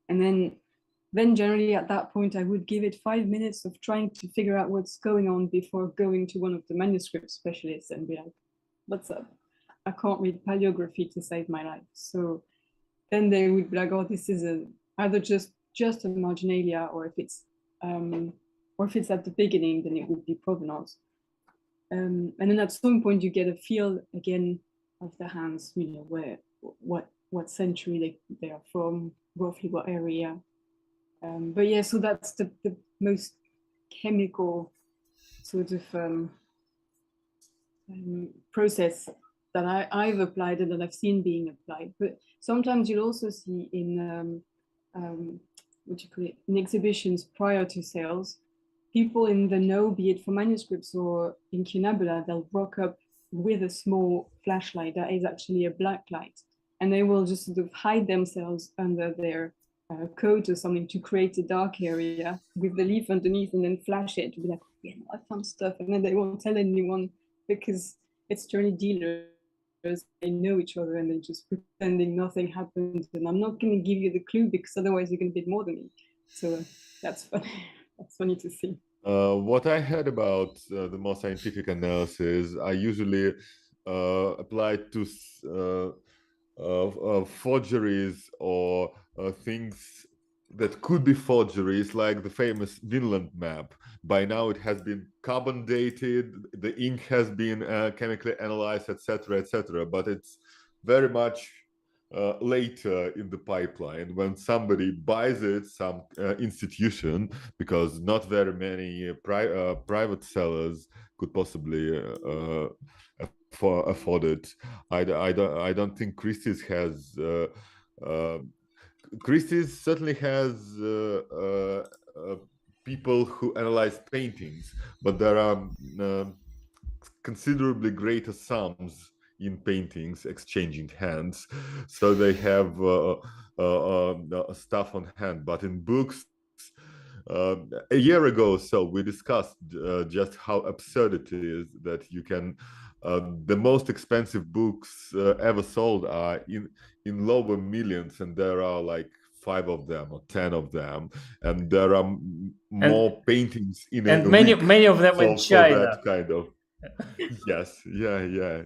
And then generally at that point I would give it 5 minutes of trying to figure out what's going on before going to one of the manuscript specialists and be like, what's up? I can't read paleography to save my life. So then they would be like, oh, this is either just a marginalia, or if it's at the beginning, then it would be provenance. And then at some point you get a feel again of the hands, you know, what century they are from, roughly what area. But yeah, so that's the most chemical sort of process that I've applied and that I've seen being applied. But sometimes you'll also see in what you call it, in exhibitions prior to sales, people in the know, be it for manuscripts or incunabula, they'll rock up with a small flashlight that is actually a black light, and they will just sort of hide themselves under their coat or something to create a dark area with the leaf underneath, and then flash it to be like, yeah, I found stuff, and then they won't tell anyone because it's generally dealers. They know each other and they're just pretending nothing happened, and I'm not going to give you the clue because otherwise you're going to bid more than me. So that's funny. That's funny to see.
What I heard about the more scientific analysis, I usually apply to forgeries or things that could be forgeries, like the famous Vinland map. By now it has been carbon dated, the ink has been chemically analyzed, etc., but it's very much later in the pipeline when somebody buys it, some institution, because not very many private sellers could possibly afford it. I don't think Christie's has. Christie's certainly has people who analyze paintings, but there are considerably greater sums in paintings exchanging hands, so they have stuff on hand. But in books, a year ago or so, we discussed just how absurd it is that you can the most expensive books ever sold are in lower millions, and there are like 5 of them or 10 of them, and there are more paintings in
and
a
many
week
of them in
for
China.
that kind of. Yes, yeah.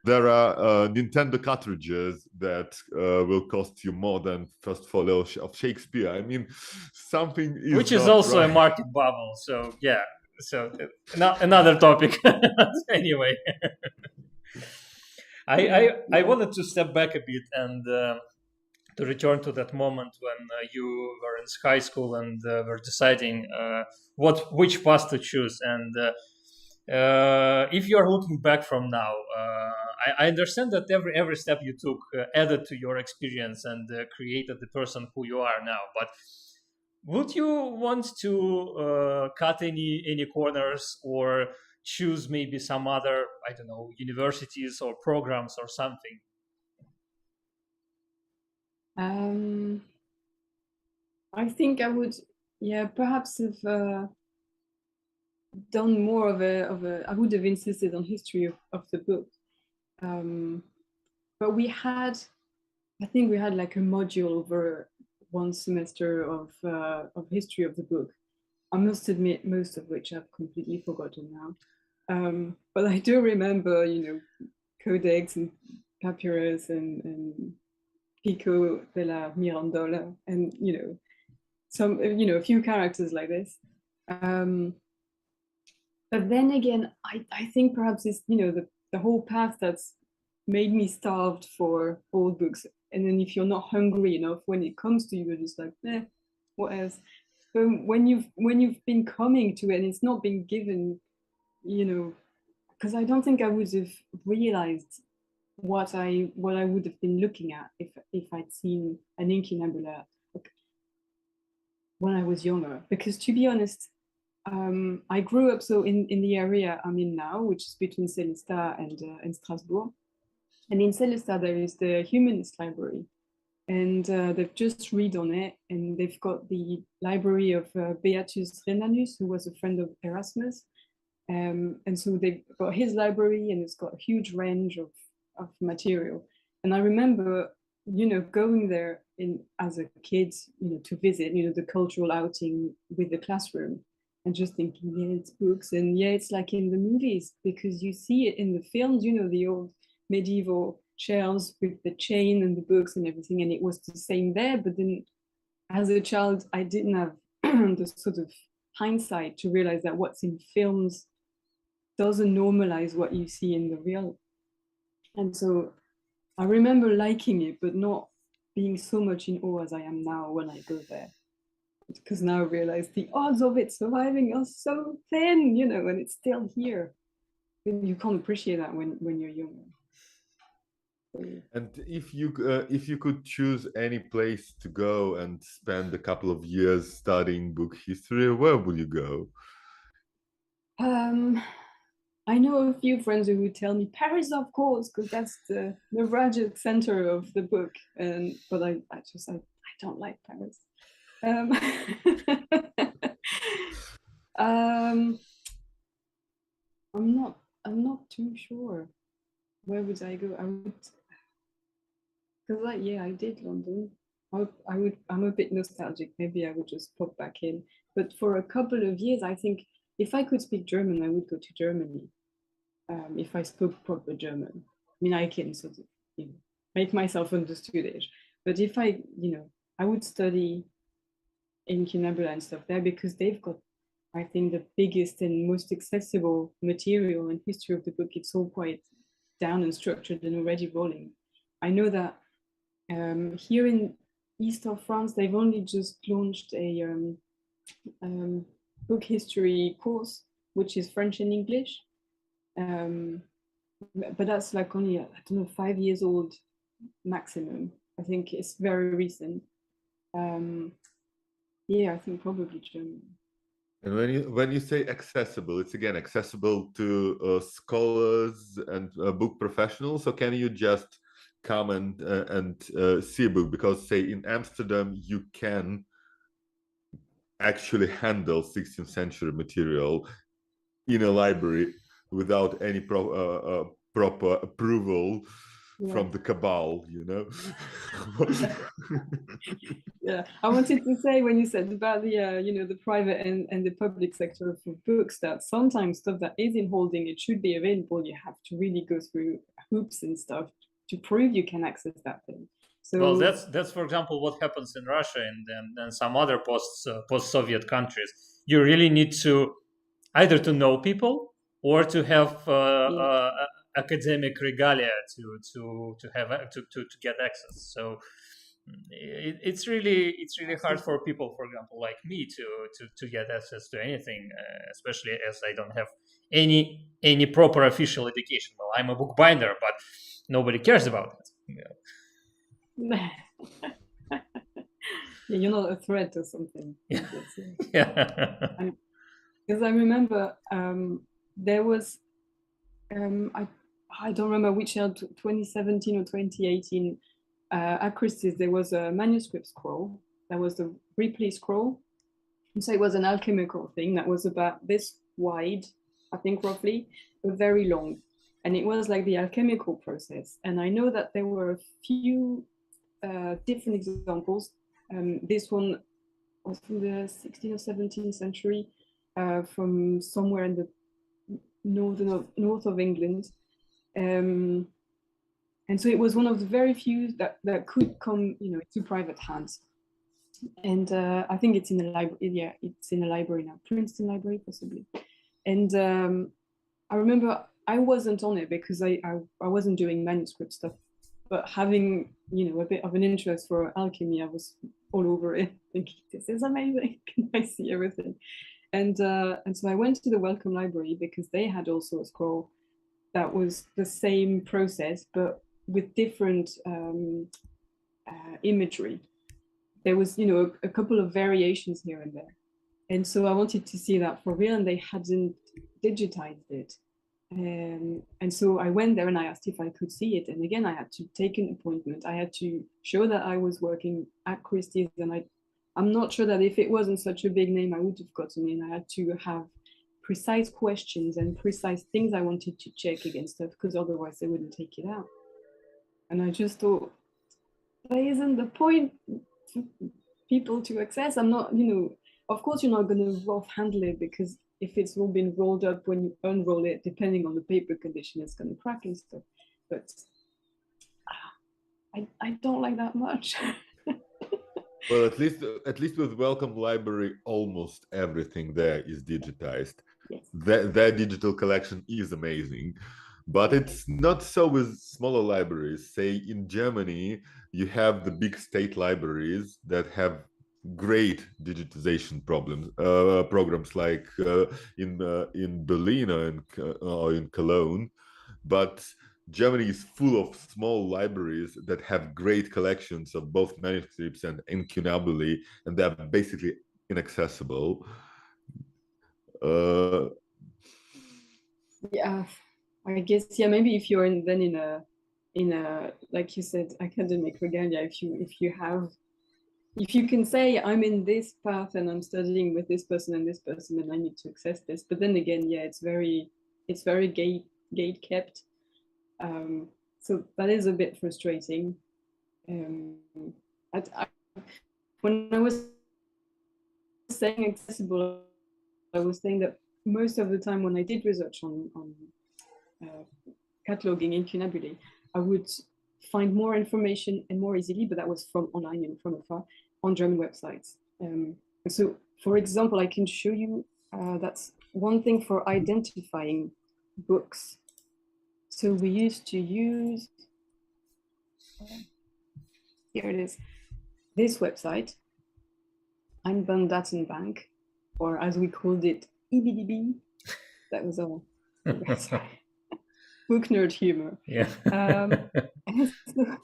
There are Nintendo cartridges that will cost you more than first folio of Shakespeare. I mean, something is
which is
not
also
right.
a market bubble. So yeah, so another topic. Anyway, I wanted to step back a bit and to return to that moment when you were in high school and were deciding which path to choose. And if you are looking back from now, I understand that every step you took added to your experience and created the person who you are now. But would you want to cut any corners or choose maybe some other, I don't know, universities or programs or something?
I think I would, yeah, perhaps have done more of a. I would have insisted on history of the book, but I think we had like a module over one semester of history of the book. I must admit, most of which I've completely forgotten now. But I do remember, you know, codex and papyrus and Pico de la Mirandola, and you know, some, you know, a few characters like this. But then again, I think perhaps it's, you know, the whole path that's made me starved for old books. And then if you're not hungry enough when it comes to you, you're just like, what else? But when you've been coming to it and it's not been given, you know, because I don't think I would have realized what I would have been looking at if I'd seen an incunabula when I was younger. Because to be honest, I grew up so in the area I'm in now, which is between Célestat and Strasbourg. And in Célestat, there is the Humanist Library. and they've just read on it, and they've got the library of Beatus Rhenanus, who was a friend of Erasmus, and so they've got his library, and it's got a huge range of material. And I remember, going there as a kid, to visit, the cultural outing with the classroom, and just thinking, yeah, it's books, and yeah, it's like in the movies, because you see it in the films, the old medieval shelves with the chain and the books and everything, and it was the same there. But then as a child, I didn't have the sort of hindsight to realize that what's in films doesn't normalize what you see in the real. And so I remember liking it, but not being so much in awe as I am now when I go there. Because now I realize the odds of it surviving are so thin, and it's still here. And you can't appreciate that when you're younger.
And if you could choose any place to go and spend a couple of years studying book history, where would you go?
I know a few friends who would tell me Paris, of course, because that's the neuralgic center of the book. But I don't like Paris. I'm not too sure. Where would I go? I would, because I did London. I'm a bit nostalgic. Maybe I would just pop back in. But for a couple of years, I think if I could speak German, I would go to Germany. If I spoke proper German, I mean, I can sort of, make myself understood-ish. But if I would study incunabula and stuff there, because they've got, I think, the biggest and most accessible material and history of the book. It's all quite down and structured and already rolling. I know that here in east of France, they've only just launched a book history course, which is French and English. But that's like only, I don't know, 5 years old maximum. I think it's very recent. Yeah, I think probably German.
And when you say accessible, it's again accessible to scholars and book professionals, or can you just come and see a book? Because say in Amsterdam, you can actually handle 16th century material in a library without any proper approval from the cabal,
Yeah, I wanted to say, when you said about the the private and the public sector of books, that sometimes stuff that is in holding, it should be available. You have to really go through hoops and stuff to prove you can access that thing. So,
well, that's for example what happens in Russia and some other post-Soviet countries. You really need to either to know people or to have academic regalia to have to get access. So it's really hard for people, for example, like me, to get access to anything, especially as I don't have any proper official education. Well, I'm a bookbinder, but nobody cares about it.
Yeah, you're not a threat or something.
Yeah.
Because I remember there was, I don't remember which year, 2017 or 2018, at Christie's, there was a manuscript scroll. That was the Ripley scroll. And so it was an alchemical thing that was about this wide, I think roughly, but very long. And it was like the alchemical process. And I know that there were a few different examples. This one was from the 16th or 17th century, from somewhere in the north of England. And so it was one of the very few that could come, to private hands. And I think it's in the library. Yeah, it's in a library now, Princeton Library, possibly. And I remember I wasn't on it because I wasn't doing manuscript stuff, but having a bit of an interest for alchemy, I was all over it, thinking this is amazing. I see everything. And so I went to the Wellcome Library because they had also a scroll that was the same process, but with different imagery. There was, a couple of variations here and there. And so I wanted to see that for real, and they hadn't digitized it. And so I went there and I asked if I could see it. And again, I had to take an appointment. I had to show that I was working at Christie's, and I'm not sure that if it wasn't such a big name, I would have gotten in. I had to have precise questions and precise things I wanted to check against stuff, because otherwise they wouldn't take it out. And I just thought, that isn't the point for people to access. I'm not, of course you're not going to rough handle it, because if it's all been rolled up, when you unroll it, depending on the paper condition, it's going to crack and stuff. But I don't like that much.
Well, at least with Wellcome Library, almost everything there is digitized.
Yes.
Their digital collection is amazing, but it's not so with smaller libraries. Say in Germany, you have the big state libraries that have great digitization programs, like in Berlin or in Cologne, but Germany is full of small libraries that have great collections of both manuscripts and incunabulae, and they're basically inaccessible.
Yeah, I guess, yeah, maybe if you're in a like you said, academic regalia, if you can say I'm in this path and I'm studying with this person and I need to access this, but then again, yeah, it's very gate kept. So that is a bit frustrating. When I was saying accessible, I was saying that most of the time when I did research on cataloging incunabulae, I would find more information and more easily, but that was from online and from afar on German websites. So, for example, I can show you that's one thing for identifying books. So we used to use, here it is, this website, Einbahndatenbank, or as we called it, iBB. That was our book nerd humor.
Yeah.
So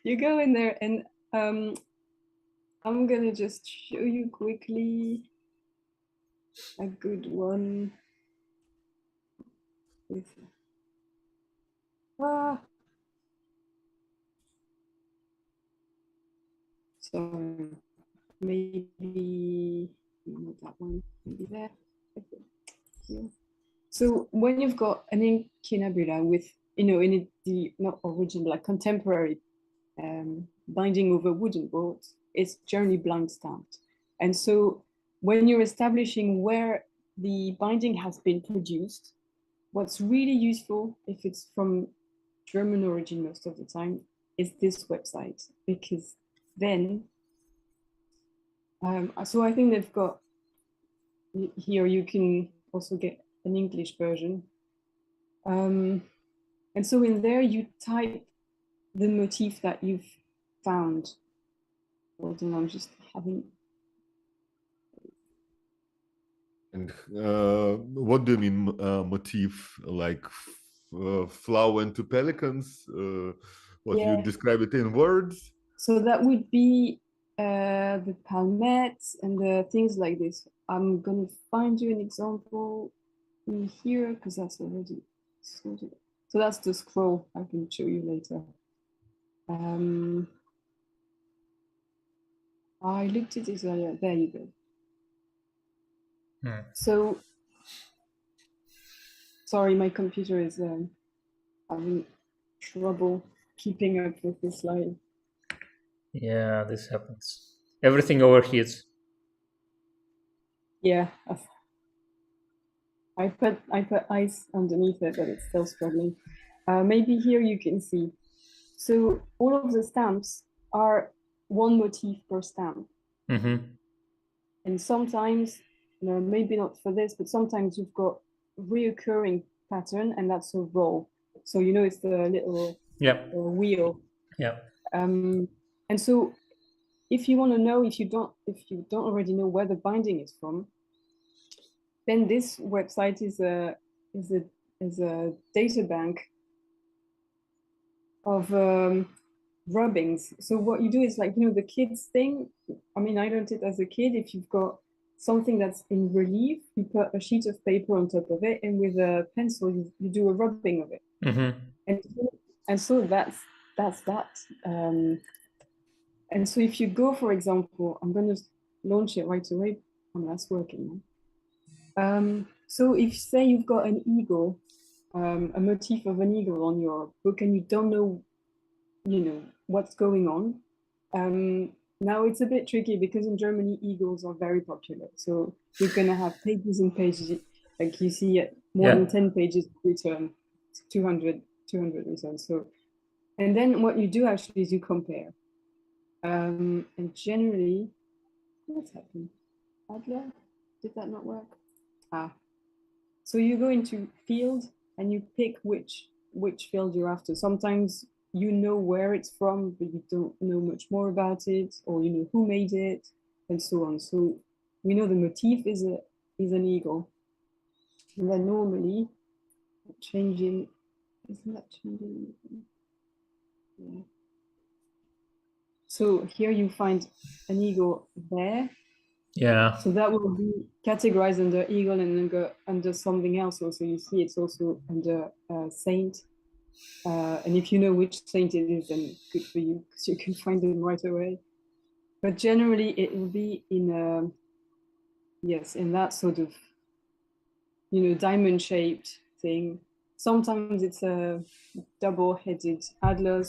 you go in there, and I'm gonna just show you quickly a good one. So maybe not that one, maybe there. Here. So when you've got an incunabula with, in it, the not original, like contemporary binding over wooden boards, it's generally blind stamped. And so when you're establishing where the binding has been produced, what's really useful, if it's from German origin most of the time, is this website, because then, so I think they've got, here you can also get an English version. And so in there you type the motif that you've found. Hold on, I'm just having.
And what do you mean motif? Like flower and two pelicans? What,
Yeah.
you describe it in words?
So that would be the palmettes and the things like this. I'm gonna find you an example in here, because that's already sorted. So that's the scroll. I can show you later. I looked at it earlier. There you go. So, sorry, my computer is having trouble keeping up with the slide.
Yeah, this happens. Everything overheats.
Yeah, I put ice underneath it, but it's still struggling. Maybe here you can see. So all of the stamps are one motif per stamp.
Mm-hmm.
And sometimes, maybe not for this, but sometimes you've got reoccurring pattern, and that's a roll. So it's the little wheel.
Yeah.
And so if you want to know, if you don't already know where the binding is from, then this website is a data bank of rubbings. So what you do is, like, the kids thing. I mean, I learned it as a kid. If you've got something that's in relief, you put a sheet of paper on top of it, and with a pencil, you do a rubbing of it. And so that's that. And so if you go, for example, I'm going to launch it right away. That's working now. So if, say, you've got an eagle, a motif of an eagle on your book, and you don't know, what's going on. Now it's a bit tricky because in Germany, eagles are very popular. So you're going to have pages and pages. Like you see more than 10 pages return, 200 returns. So, and then what you do actually is you compare. And generally, what's happened? Adler? Did that not work? So you go into field and you pick which field you're after. Sometimes you know where it's from, but you don't know much more about it, or you know who made it, and so on. So we know the motif is an eagle. And then normally changing, isn't that changing? Yeah. So here you find an eagle there.
Yeah.
So that will be categorized under eagle and under something else also. You see it's also under saint. And if you know which saint it is, then good for you, because you can find them right away. But generally it will be in that sort of, diamond-shaped thing. Sometimes it's a double-headed adler.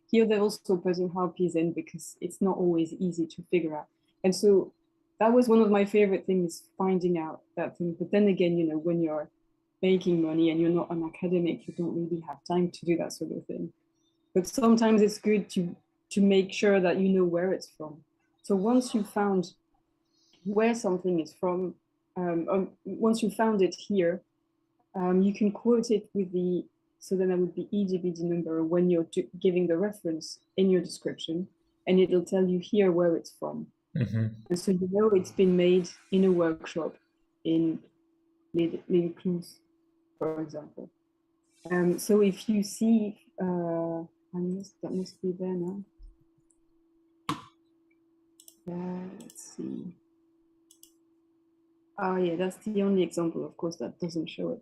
Here they're also putting harpies in because it's not always easy to figure out. And so that was one of my favorite things, finding out that thing. But then again, when you're making money and you're not an academic, you don't really have time to do that sort of thing. But sometimes it's good to make sure that you know where it's from. So once you found where something is from, once you found it here, you can quote it with so then that would be iBB number when you're giving the reference in your description, and it'll tell you here where it's from. And so it's been made in a workshop in Les Clous, for example. So if you see, that must be there now. Let's see. Oh yeah, that's the only example, of course, that doesn't show it.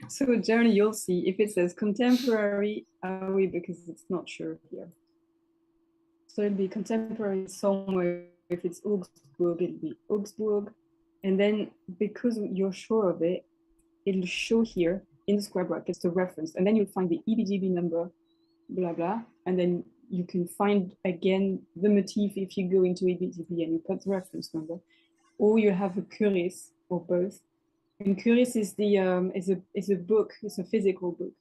So generally you'll see if it says contemporary, because it's not sure here. So it'll be contemporary somewhere. If it's Augsburg, it'll be Augsburg. And then because you're sure of it, it'll show here in the square brackets the reference. And then you'll find the iBB number, blah, blah. And then you can find again the motif if you go into iBB and you put the reference number. Or you have a curis, or both. And curis is is a book, it's a physical book.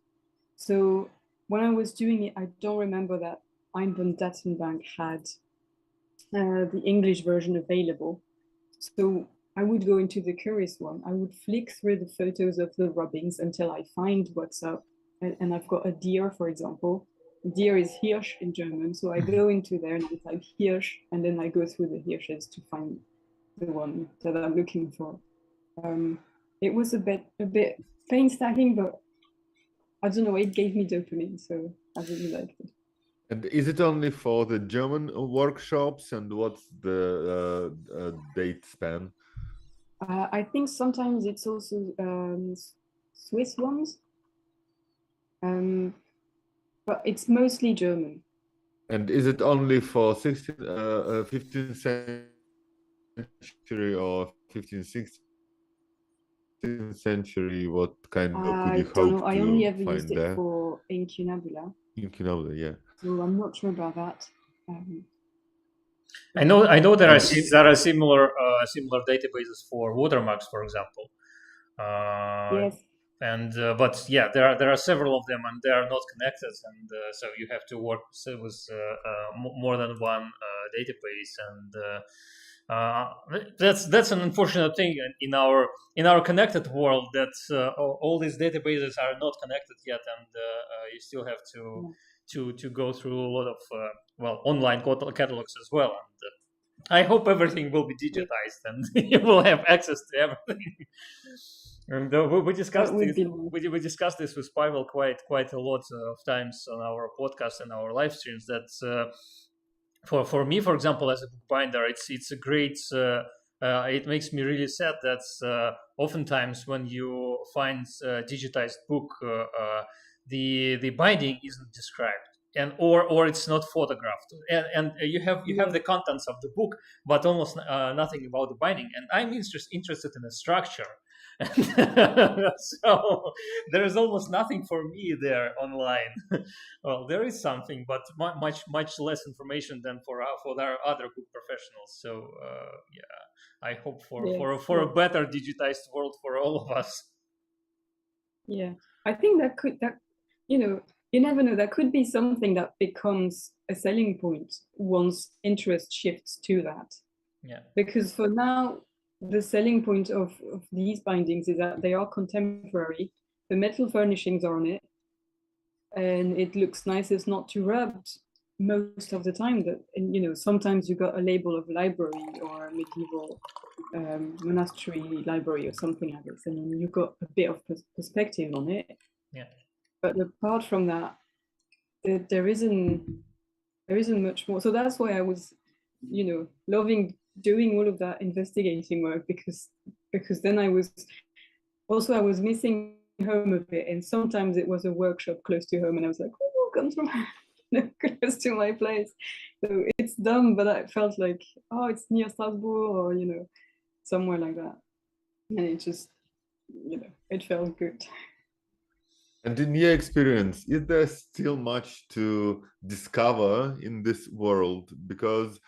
So when I was doing it, I don't remember that iBookBinding Datenbank had the English version available. So I would go into the curis one. I would flick through the photos of the rubbings until I find what's up. And I've got a deer, for example. Deer is Hirsch in German. So I go into there and I type Hirsch, and then I go through the Hirsches to find the one that I'm looking for. It was a bit painstaking, but I don't know, it gave me dopamine, so I really liked it.
And is it only for the German workshops, and what's the date span?
I think sometimes it's also Swiss ones, but it's mostly German.
And is it only for 15th century or 15th, 16th century? What kind of could you hope to
I only ever
find
used it
there?
for incunabula.
Incunabula, yeah.
So I'm not sure about that.
I know there are similar databases for watermarks, for example.
Yes.
And but yeah, there are several of them, and they are not connected, and so you have to work with more than one database, and that's an unfortunate thing in our connected world, that all these databases are not connected yet, and you still have to go through a lot of online catalogs as well. And I hope everything will be digitized and you will have access to everything. And we discussed this. We discussed this with Pavel quite a lot of times on our podcast and our live streams. That for me, for example, as a bookbinder, it's a great. It makes me really sad that oftentimes when you find a digitized book, the binding isn't described, and or it's not photographed, and you have the contents of the book, but almost nothing about the binding. And I'm interested in the structure. So there is almost nothing for me there online. Well, there is something, but much less information than for our other book professionals. So yeah, I hope for a better digitized world for all of us.
Yeah, I think that you never know. That could be something that becomes a selling point once interest shifts to that.
Yeah.
Because for now, the selling point of these bindings is that they are contemporary. The metal furnishings are on it, and it looks nice. It's not too rubbed most of the time. And sometimes you got a label of library or medieval monastery library or something like this, and then you got a bit of perspective on it.
Yeah.
But apart from that, there isn't much more. So that's why I was, loving doing all of that investigating work, because then I was missing home a bit, and sometimes it was a workshop close to home, and I was like, oh, come from close to my place. So it's dumb, but I felt like, oh, it's near Strasbourg, or somewhere like that, and it just it felt good.
And in your experience, is there still much to discover in this world? Because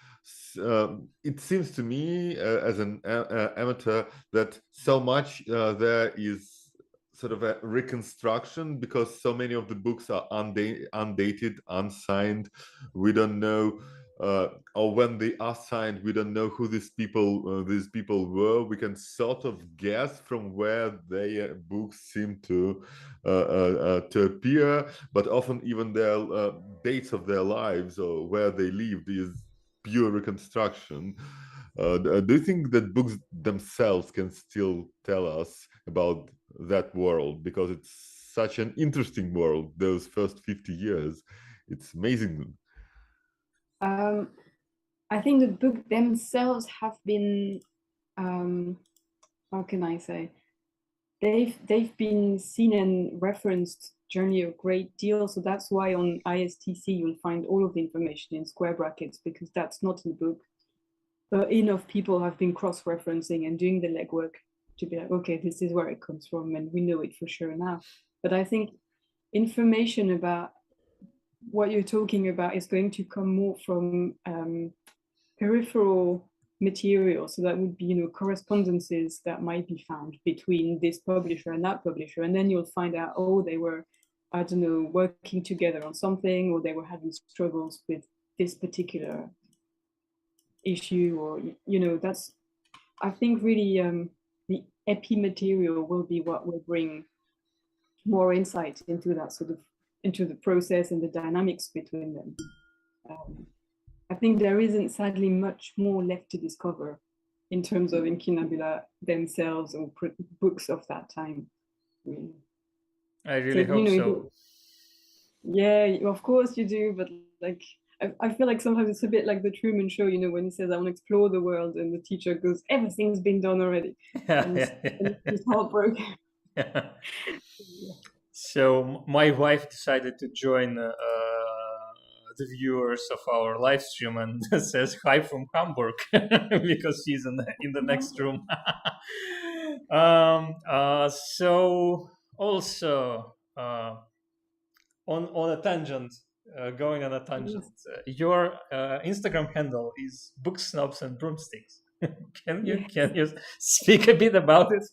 it seems to me, as an amateur, that so much there is sort of a reconstruction, because so many of the books are undated, unsigned. We don't know, or when they are signed, we don't know who these people were. We can sort of guess from where their books seem to appear, but often even their dates of their lives or where they lived is pure reconstruction. Do you think that books themselves can still tell us about that world? Because it's such an interesting world, those first 50 years. It's amazing.
I think the book themselves have been, how can I say, they've been seen and referenced during a great deal. So that's why on ISTC you'll find all of the information in square brackets, because that's not in the book. But enough people have been cross-referencing and doing the legwork to be like, okay, this is where it comes from, and we know it for sure now. But I think information about what you're talking about is going to come more from peripheral material. So that would be, correspondences that might be found between this publisher and that publisher. And then you'll find out, oh, they were, I don't know, working together on something, or they were having struggles with this particular issue, or, that's, I think really the epi material will be what will bring more insight into that sort of, into the process and the dynamics between them. I think there isn't sadly much more left to discover in terms of incunabula themselves or books of that time. Really.
I really hope so.
Yeah, of course you do, but like I feel like sometimes it's a bit like the Truman Show, when he says, I want to explore the world, and the teacher goes, everything's been done already. And it's heartbroken.
Yeah. So my wife decided to join the viewers of our live stream and says hi from Hamburg because she's in the next room. So also on a tangent, going on a tangent, your Instagram handle is Book Snobs and Broomsticks. Can you speak a bit about it?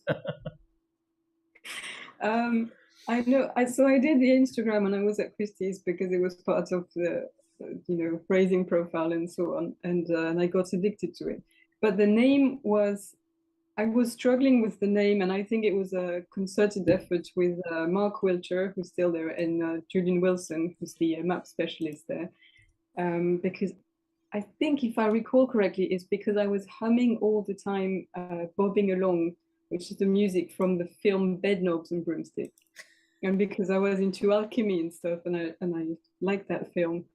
I know. So I did the Instagram when I was at Christie's because it was part of the, phrasing profile and so on, and I got addicted to it. But the name was, I was struggling with the name, and I think it was a concerted effort with Mark Wilcher, who's still there, and Julian Wilson, who's the map specialist there, because I think, if I recall correctly, it's because I was humming all the time, bobbing along, which is the music from the film Bedknobs and Broomsticks. And because I was into alchemy and stuff, and I liked that film,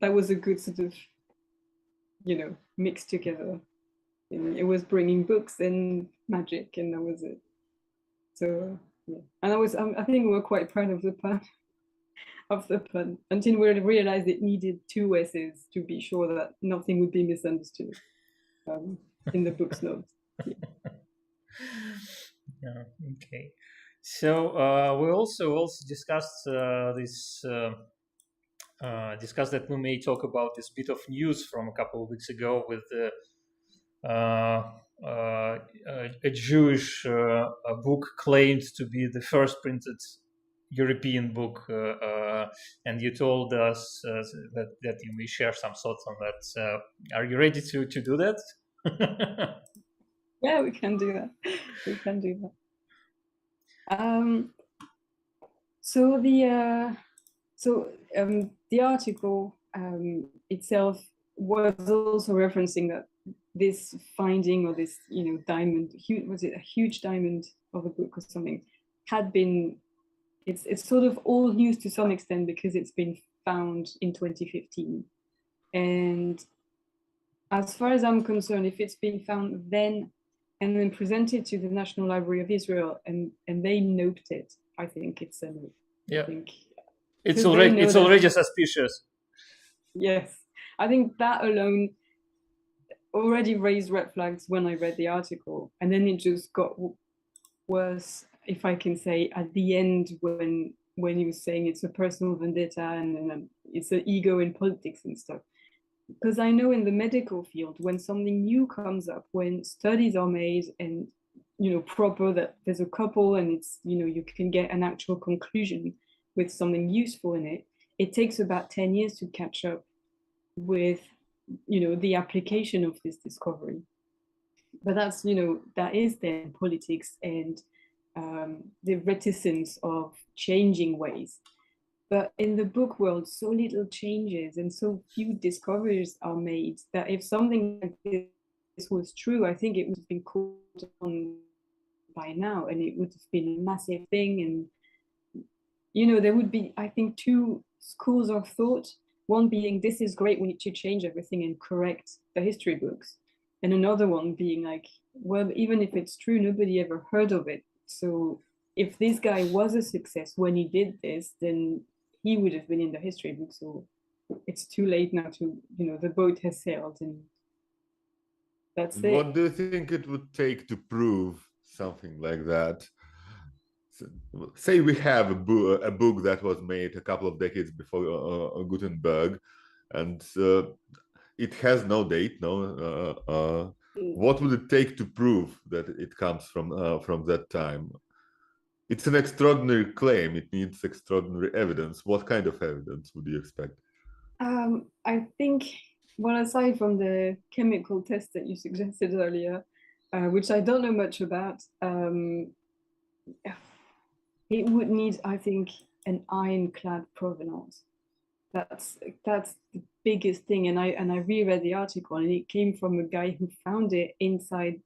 that was a good sort of mixed together. And it was bringing books and magic, and that was it. So yeah, and I think we were quite proud of the pun, until we realized it needed 2 S's to be sure that nothing would be misunderstood in the book's notes. Yeah.
Yeah, okay. So we also discussed discussed that we may talk about this bit of news from a couple of weeks ago with a Jewish book claimed to be the first printed European book, and you told us that you may share some thoughts on that. Are you ready to do that?
Yeah, we can do that. We can do that. So the article itself was also referencing that this finding, or this diamond, was it a huge diamond of a book or something, had been, it's sort of old news to some extent because it's been found in 2015, and as far as I'm concerned, if it's been found then and then presented to the National Library of Israel and they noped it, I think it's a nope.
Yeah,
I think
it's already suspicious.
Yes, I think that alone already raised red flags when I read the article, and then it just got worse, if I can say, at the end when he was saying it's a personal vendetta and then it's an ego in politics and stuff. Because I know in the medical field, when something new comes up, when studies are made and proper, that there's a couple and it's you can get an actual conclusion with something useful in it, it takes about 10 years to catch up with the application of this discovery. But that's that is their politics and the reticence of changing ways. But in the book world, so little changes and so few discoveries are made that if something like this was true, I think it would have been called on by now, and it would have been a massive thing. And there would be, I think, 2 schools of thought. One being, this is great, we need to change everything and correct the history books. And another one being like, well, even if it's true, nobody ever heard of it. So if this guy was a success when he did this, then he would have been in the history book. So it's too late now to, the boat has sailed, and that's it.
What do you think it would take to prove something like that? Say we have a book that was made a couple of decades before Gutenberg, and it has no date. What would it take to prove that it comes from that time? It's an extraordinary claim. It needs extraordinary evidence. What kind of evidence would you expect?
I think, well, aside from the chemical test that you suggested earlier, which I don't know much about, it would need, I think, an ironclad provenance. That's the biggest thing. And I reread the article, and it came from a guy who found it inside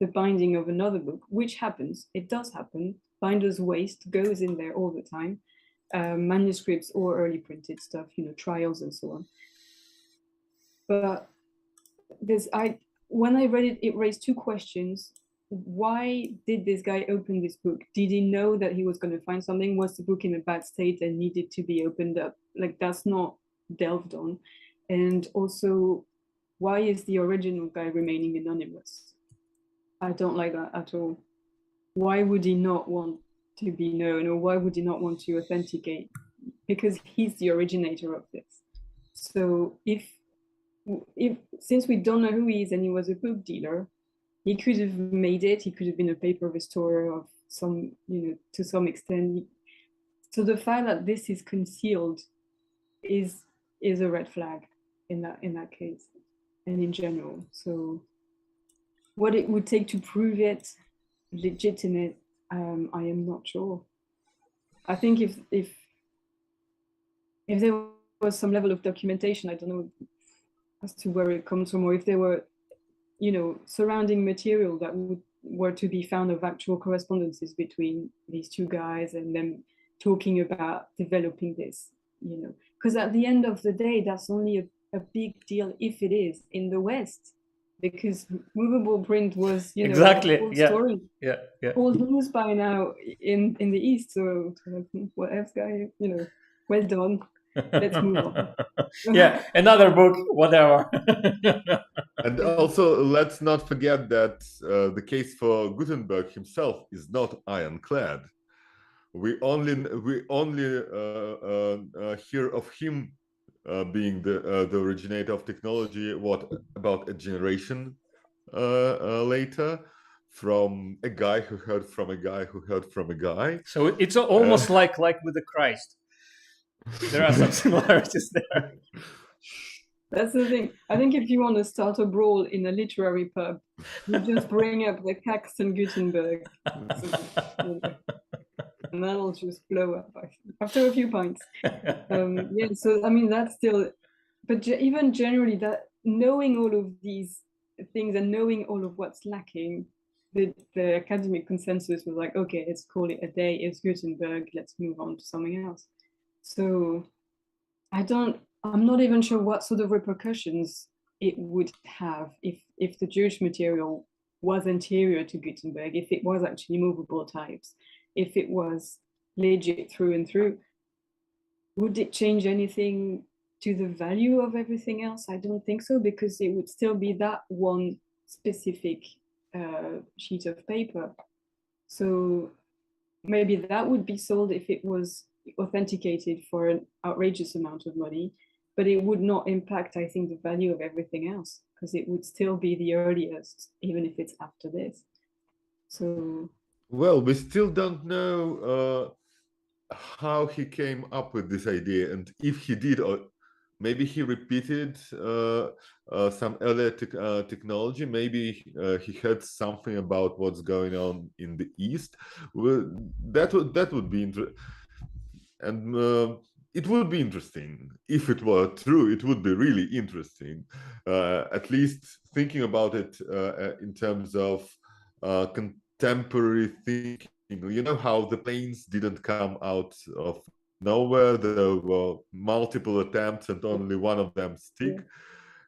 the binding of another book, which happens. It does happen. Binder's waste goes in there all the time. Manuscripts or early printed stuff, trials and so on. But when I read it, it raised 2 questions. Why did this guy open this book? Did he know that he was going to find something? Was the book in a bad state and needed to be opened up? Like, that's not delved on. And also, why is the original guy remaining anonymous? I don't like that at all. Why would he not want to be known, or why would he not want to authenticate? Because he's the originator of this. So if since we don't know who he is and he was a book dealer, he could have made it. He could have been a paper restorer of some, to some extent. So the fact that this is concealed is a red flag in that case, and in general. So what it would take to prove it legitimate, I am not sure. I think if there was some level of documentation, I don't know as to where it comes from, or if there were surrounding material that were to be found of actual correspondences between these 2 guys and them talking about developing this, because at the end of the day, that's only a big deal if it is in the West, because movable print was, you know,
Exactly.
the whole
Yeah.
story.
Yeah. Yeah.
Old news by now in the East. So what else, guy? You know, well done. Let's move on.
Yeah, another book, whatever.
And also, let's not forget that the case for Gutenberg himself is not ironclad. We only hear of him being the originator of technology. What about a generation later, from a guy who heard from a guy who heard from a guy.
So it's almost like with the Christ. There are some similarities there.
That's the thing. I think if you want to start a brawl in a literary pub, you just bring up the Caxton Gutenberg, and that'll just blow up after a few pints. Yeah, so I mean that's still, but even generally, that knowing all of these things and knowing all of what's lacking, the academic consensus was like, okay, let's call it a day. It's Gutenberg. Let's move on to something else. So I'm not even sure what sort of repercussions it would have if the Jewish material was anterior to Gutenberg, if it was actually movable types, if it was legit through and through. Would it change anything to the value of everything else? I don't think so, because it would still be that one specific sheet of paper. So maybe that would be sold if it was authenticated for an outrageous amount of money, but it would not impact, I think, the value of everything else, because it would still be the earliest, even if it's after this. So,
well, we still don't know how he came up with this idea, and if he did, or maybe he repeated some earlier technology. Maybe he heard something about what's going on in the East. Well, that would be interesting, and it would be interesting if it were true. It would be really interesting, at least thinking about it in terms of contemporary thinking. You know how the planes didn't come out of nowhere. There were multiple attempts and only one of them stick.
yeah.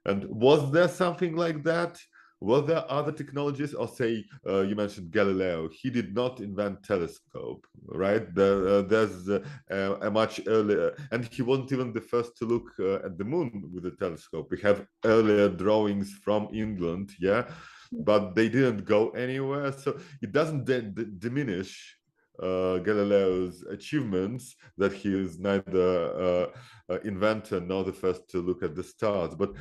And was there something like that? Were there other technologies? Or say, you mentioned Galileo. He did not invent telescope, right? There's a much earlier, and he wasn't even the first to look at the moon with a telescope. We have earlier drawings from England, yeah, but they didn't go anywhere. So it doesn't diminish Galileo's achievements that he is neither inventor nor the first to look at the stars. But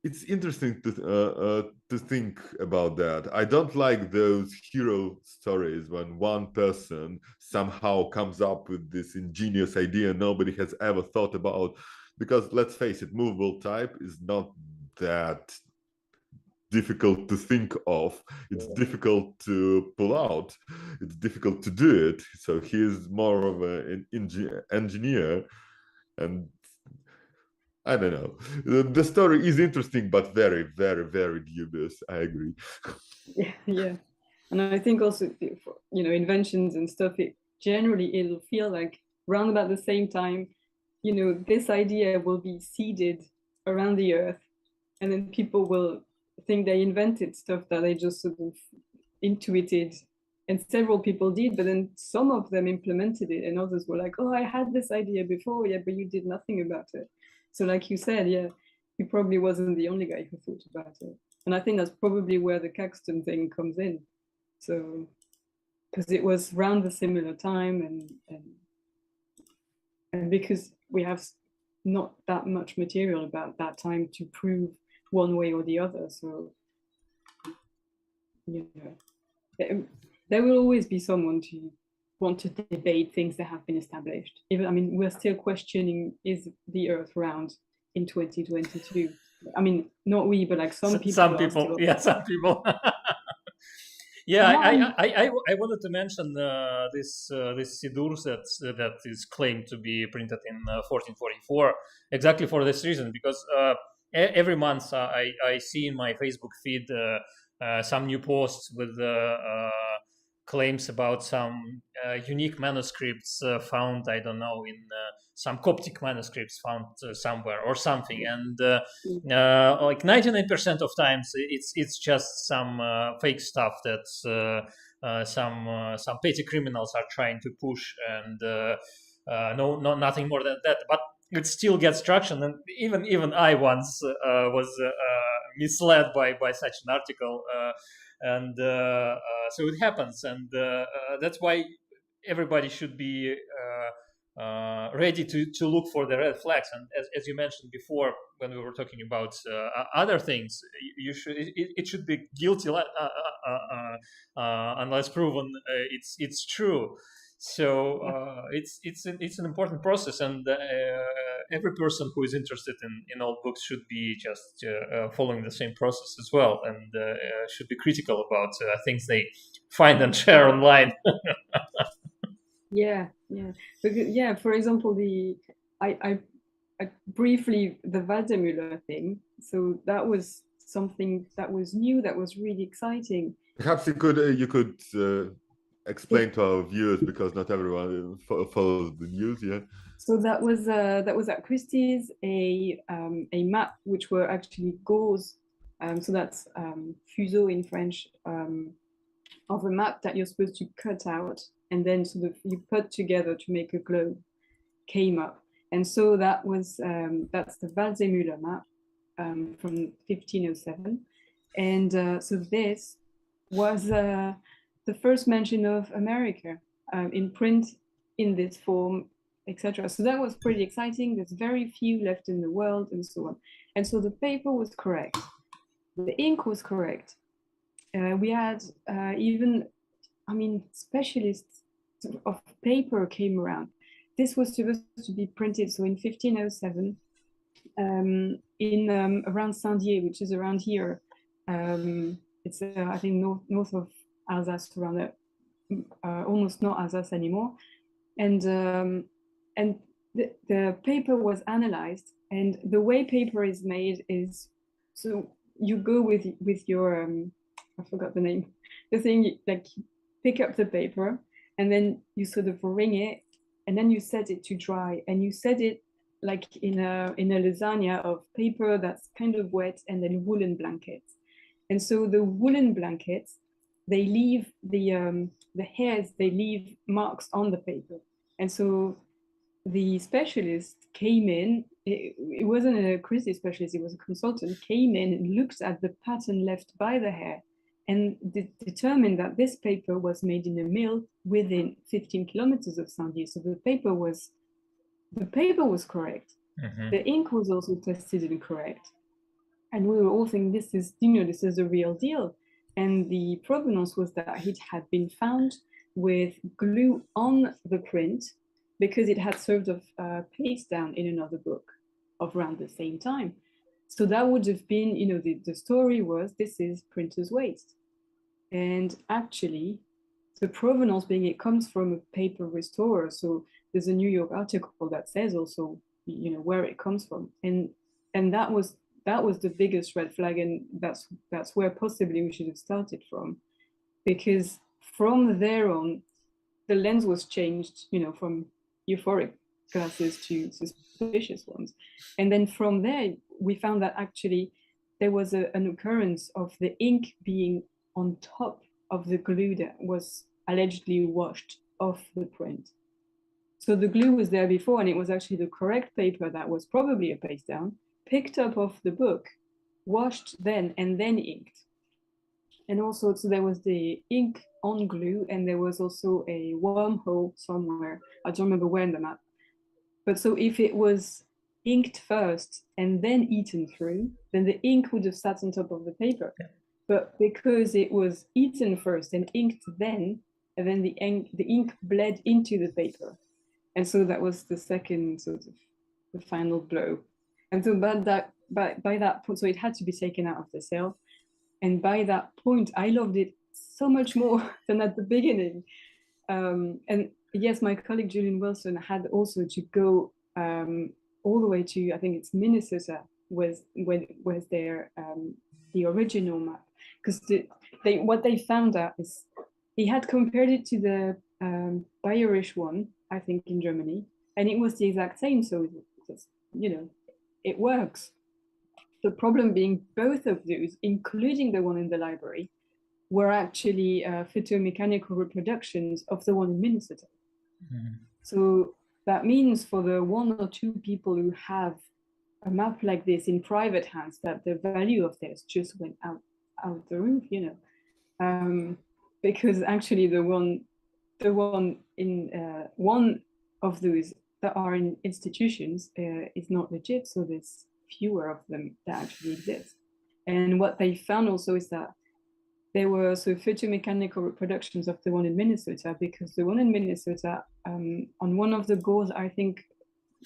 it's interesting to think about that. I don't like those hero stories when one person somehow comes up with this ingenious idea nobody has ever thought about, because let's face it, movable type is not that difficult to think of. It's difficult to pull out. It's difficult to do it. So he is more of an engineer, and I don't know. The story is interesting, but very, very, very dubious. I agree.
Yeah. And I think also, you know, inventions and stuff, it'll feel like around about the same time, you know, this idea will be seeded around the earth, and then people will think they invented stuff that they just sort of intuited, and several people did, but then some of them implemented it, and others were like, oh, I had this idea before, yeah, but you did nothing about it. So like you said, yeah, he probably wasn't the only guy who thought about it. And I think that's probably where the Caxton thing comes in. So, because it was around the similar time, and because we have not that much material about that time to prove one way or the other. So, you know, there will always be someone to want to debate things that have been established. Even, I mean, we're still questioning, is the Earth round in 2022? I mean, not we, but like some people.
Some people, yeah, some people. Yeah, I wanted to mention this Sidur that is claimed to be printed in 1444, exactly for this reason, because every month I see in my Facebook feed some new posts with claims about some unique manuscripts found, I don't know, in some Coptic manuscripts found somewhere or something, and like 99% of times it's just some fake stuff that some petty criminals are trying to push, and nothing more than that. But it still gets traction, and even I once was misled by such an article, and so it happens, and that's why everybody should be ready to look for the red flags. And as you mentioned before, when we were talking about other things, you should it should be guilty unless proven it's true. So it's an important process, and every person who is interested in old books should be just following the same process as well, and should be critical about things they find and share online.
Yeah, because, for example, I briefly, the Waldseemüller thing. So that was something that was new, that was really exciting.
Perhaps you could explain to our viewers, because not everyone follows the news. Yeah.
So that was at Christie's, a map which were actually gauze. So that's fuseau in French, of a map that you're supposed to cut out and then sort of you put together to make a globe, came up. And so that was that's the Waldseemüller map from 1507. And so this was the first mention of America in print in this form, etc. So that was pretty exciting. There's very few left in the world and so on. And so the paper was correct. The ink was correct. We had even, specialists of paper came around. This was supposed to be printed, so in 1507, in around Saint-Dié, which is around here. It's I think north of Alsace, around there, almost not Alsace anymore. And the paper was analyzed, and the way paper is made is, so you go with your I forgot the name, the thing, like you pick up the paper and then you sort of wring it and then you set it to dry, and you set it like in a lasagna of paper that's kind of wet, and then woolen blankets. And so the woolen blankets, they leave the hairs, they leave marks on the paper. And so the specialist came in, it wasn't a Christie specialist, it was a consultant, came in and looked at the pattern left by the hair and determined that this paper was made in a mill within 15 kilometers of Saint-Dié. So the paper was correct. Mm-hmm. The ink was also tested and correct. And we were all thinking, this is the real deal. And the provenance was that it had been found with glue on the print, because it had served of paste down in another book of around the same time. So that would have been, the story was, this is printer's waste. And actually, the provenance being, it comes from a paper restorer. So there's a New York article that says also, where it comes from. And that was the biggest red flag. And that's where possibly we should have started from. Because from there on, the lens was changed, from euphoric glasses to suspicious ones. And then from there, we found that actually there was an occurrence of the ink being on top of the glue that was allegedly washed off the print. So the glue was there before, and it was actually the correct paper that was probably a paste down, picked up off the book, washed then, and then inked. And also, so there was the ink on glue, and there was also a wormhole somewhere. I don't remember where in the map. But so if it was inked first and then eaten through, then the ink would have sat on top of the paper. Yeah. But because it was eaten first and inked then, and then the ink bled into the paper. And so that was the second sort of the final blow. And so by that point, so it had to be taken out of the sale. And by that point, I loved it so much more than at the beginning. And yes, my colleague Julian Wilson had also to go all the way to, I think it's Minnesota, was their the original map, because what they found out is he had compared it to the Bayerisch one, I think in Germany, and it was the exact same. So it's, it works. The problem being both of those, including the one in the library, were actually phytomechanical reproductions of the one in Minnesota. Mm-hmm. So that means for the 1 or 2 people who have a map like this in private hands, that the value of theirs just went out the roof, because actually the one in one of those that are in institutions is not legit. So there's fewer of them that actually exist. And what they found also is that there were phytomechanical reproductions of the one in Minnesota, because the one in Minnesota, on one of the gores, I think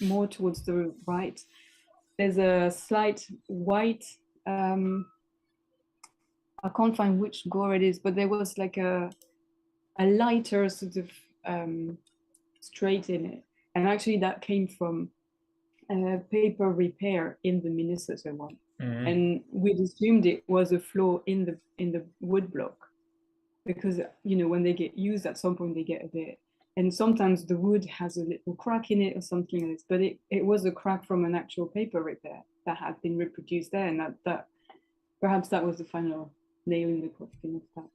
more towards the right, there's a slight white, I can't find which gore it is, but there was like a lighter sort of straight in it. And actually that came from paper repair in the Minnesota one. Mm-hmm. And we assumed it was a flaw in the wood block, because when they get used at some point they get a bit, and sometimes the wood has a little crack in it or something like this, but it was a crack from an actual paper repair that had been reproduced there, and that perhaps that was the final nail in the coffin of that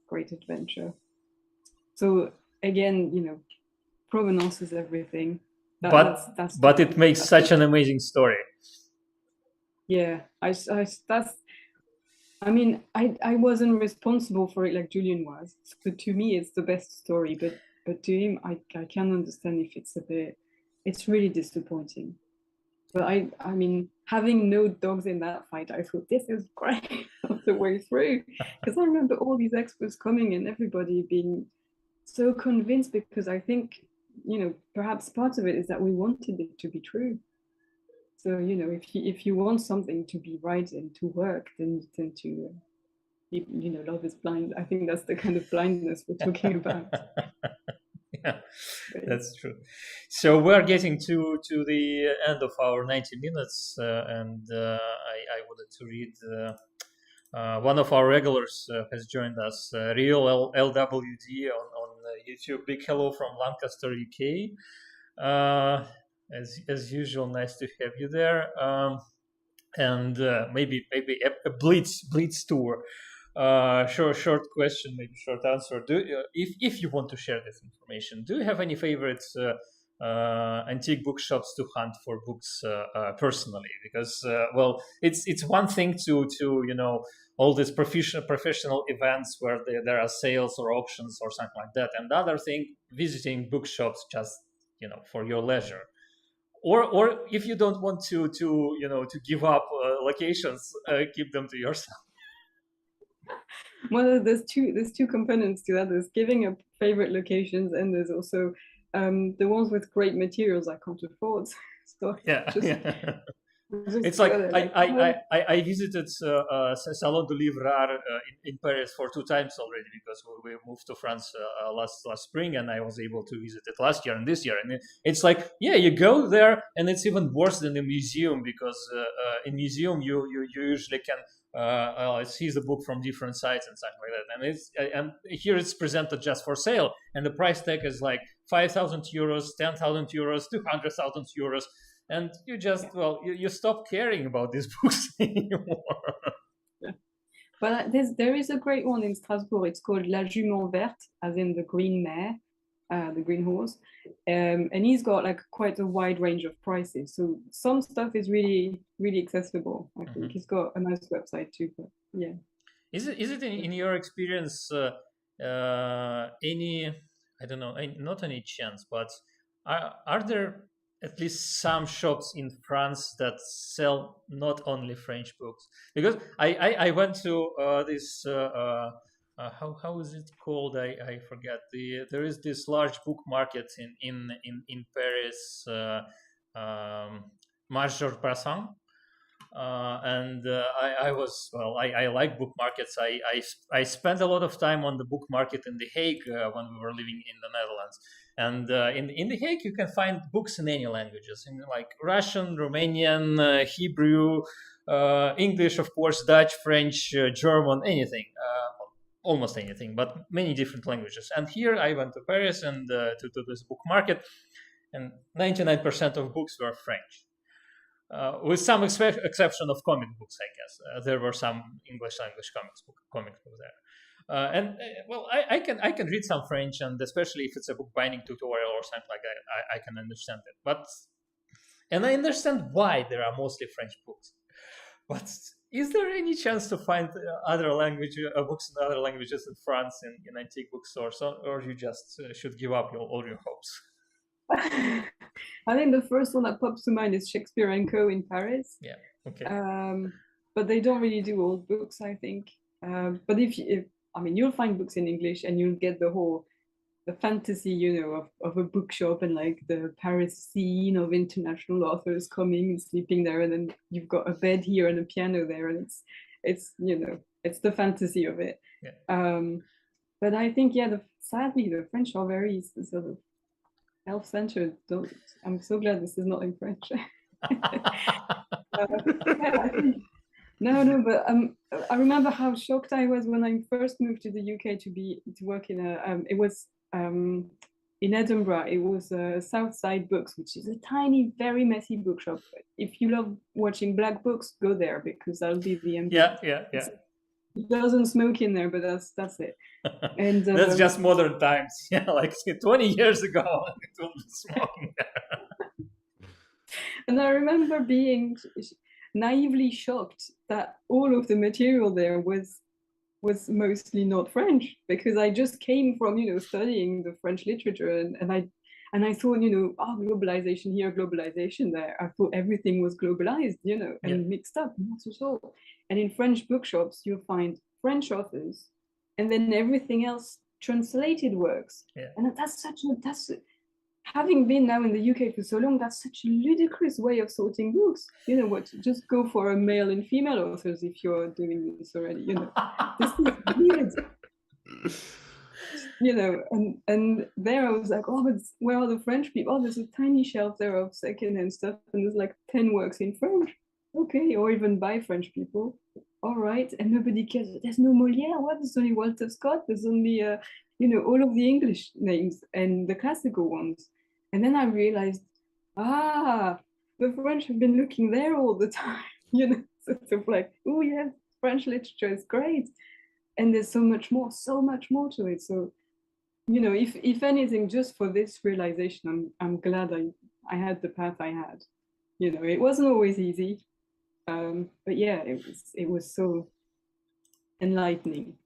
great adventure. So again, provenance is everything.
But it makes such an amazing story.
Yeah, I wasn't responsible for it like Julian was. So to me, it's the best story. But to him, I can understand if it's really disappointing. But I having no dogs in that fight, I thought this is great all the way through, because I remember all these experts coming and everybody being so convinced, because I think perhaps part of it is that we wanted it to be true. So if you want something to be right and to work, then you tend to, love is blind. I think that's the kind of blindness we're talking about.
Yeah, that's true. So we're getting to the end of our 90 minutes, and I wanted to read. One of our regulars has joined us, Real LWD on YouTube. Big hello from Lancaster, UK. As usual, nice to have you there. And maybe a blitz tour. Short question, maybe short answer. If you want to share this information, do you have any favorite antique bookshops to hunt for books personally? Because it's one thing to all these professional events where there are sales or auctions or something like that, and the other thing, visiting bookshops just for your leisure. Or if you don't want to give up locations, keep them to yourself.
Well, there's two components to that. There's giving up favorite locations, and there's also the ones with great materials I can't afford. So
it's like I visited Salon du Livre Rare in Paris for 2 times already, because we moved to France last spring, and I was able to visit it last year and this year. And it's like, you go there, and it's even worse than a museum, because in museum you usually can see the book from different sides and something like that. And here it's presented just for sale, and the price tag is like 5,000 euros, 10,000 euros, 200,000 euros. And you just, you stop caring about these books anymore.
But there is a great one in Strasbourg. It's called La Jument Verte, as in the green mare, the green horse. And he's got like quite a wide range of prices. So some stuff is really, really accessible. I think he's got a nice website too. But yeah.
Is it in your experience any, I don't know, not any chance, but are there at least some shops in France that sell not only French books? Because I went to this how is it called? I forget. There is this large book market in Paris, Marche Georges Brassens. And I like book markets. I spent a lot of time on the book market in The Hague when we were living in the Netherlands. And in The Hague, you can find books in any languages, in like Russian, Romanian, Hebrew, English, of course, Dutch, French, German, anything, almost anything, but many different languages. And here I went to Paris and to this book market. and 99% of books were French. With some exception of comic books, I guess. There were some English language comic books there. Well, I can read some French, and especially if it's a bookbinding tutorial or something like that, I can understand it. And I understand why there are mostly French books. But is there any chance to find other books in other languages in France in antique bookstores, or you just should give up all your hopes?
I think the first one that pops to mind is Shakespeare & Co. in Paris.
Yeah, okay.
But they don't really do old books, I think. But you'll find books in English, and you'll get the fantasy, of a bookshop and like the Paris scene of international authors coming and sleeping there, and then you've got a bed here and a piano there, and it's the fantasy of it.
Yeah.
But I think, sadly, the French are very sort of self-centered. I'm so glad this is not in French. But I remember how shocked I was when I first moved to the UK to work in in Edinburgh. It was Southside Books, which is a tiny, very messy bookshop. If you love watching black books, go there, because that'll be the end.
Yeah.
It doesn't smoke in there, but that's it. And
that's just modern times. Yeah, like 20 years ago, it was smoking there.
And I remember being naively shocked that all of the material there was mostly not French, because I just came from studying the French literature, and I thought globalization here, globalization there. I thought everything was globalized, and mixed up, not at all. And in French bookshops, you'll find French authors, and then everything else translated works.
Yeah.
And that's having been now in the UK for so long, that's such a ludicrous way of sorting books. Just go for a male and female authors if you're doing this already. This is weird. And there I was like, but where are the French people? Oh, there's a tiny shelf there of secondhand stuff, and there's like 10 works in French. Okay, or even by French people. All right, and nobody cares. There's no Molière. What? There's only Walter Scott. There's only all of the English names and the classical ones. And then I realized, the French have been looking there all the time. Sort of like, oh yeah, French literature is great, and there's so much more to it. So, if anything, just for this realization, I'm glad I had the path I had. It wasn't always easy, but yeah, it was so enlightening.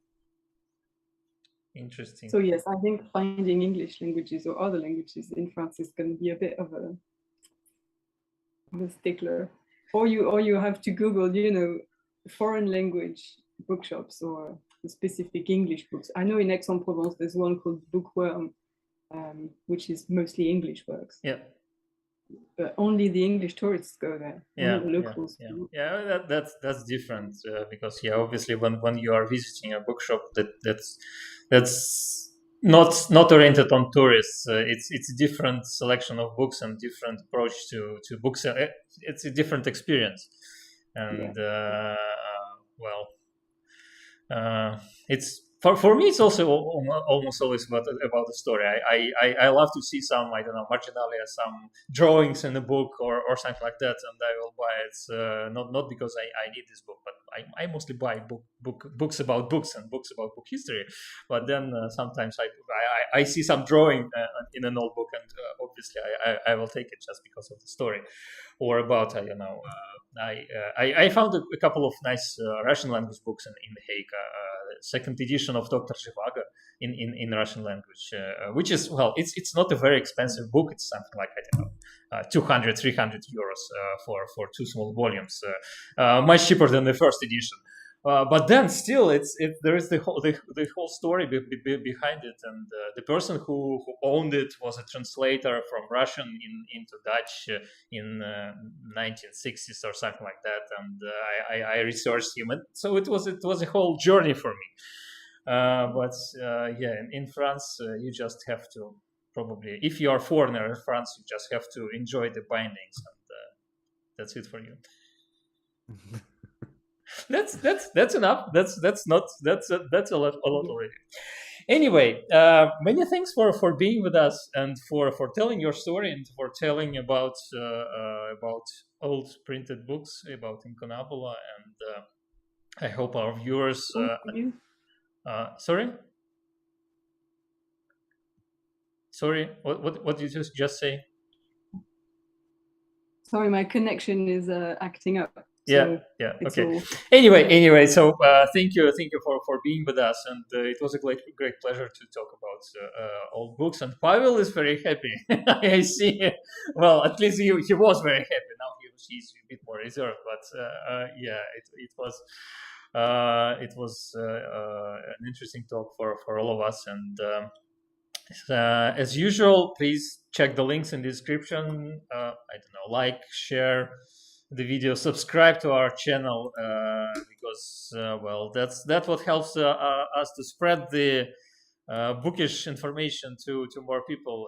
Interesting.
So yes, I think finding English languages or other languages in France is going to be a bit of a stickler. Or you have to Google, foreign language bookshops or specific English books. I know in Aix-en-Provence there's one called Bookworm, which is mostly English works.
Yeah.
But only the English tourists go there.
Yeah,
the locals.
Yeah. That's different because obviously when you are visiting a bookshop that's not oriented on tourists. It's a different selection of books and different approach to books. It's a different experience, and it's. For me, it's also almost always about the story. I love to see some, I don't know, marginalia, some drawings in a book or something like that, and I will buy it. Not because I need this book, but I mostly buy books about books and books about book history. But then sometimes I see some drawing in an old book, and obviously I will take it just because of the story, or about I found a couple of nice Russian language books in The Hague. Second edition of Dr. Zhivago in Russian language, which is, it's not a very expensive book. It's something like, I don't know, 200, 300 euros for two small volumes, much cheaper than the first edition. But then still, there is the whole story behind it, and the person who owned it was a translator from Russian into Dutch in 1960s or something like that, and I researched him, and so it was a whole journey for me. But in France, you just have to probably, if you are a foreigner in France, you just have to enjoy the bindings, and that's it for you. That's enough. That's a lot already. Anyway, many thanks for being with us and for telling your story and for telling about old printed books about incunabula. And I hope our viewers. Sorry. Sorry. What did you just say?
Sorry, my connection is acting up.
So yeah. Okay. Anyway, so thank you for being with us, and it was a great pleasure to talk about old books. And Pavel is very happy. I see. Well, at least he was very happy. Now he's a bit more reserved, but yeah, it was an interesting talk for all of us. And as usual, please check the links in the description. I don't know, like, share the video, subscribe to our channel, because well, that's what helps us to spread the bookish information to more people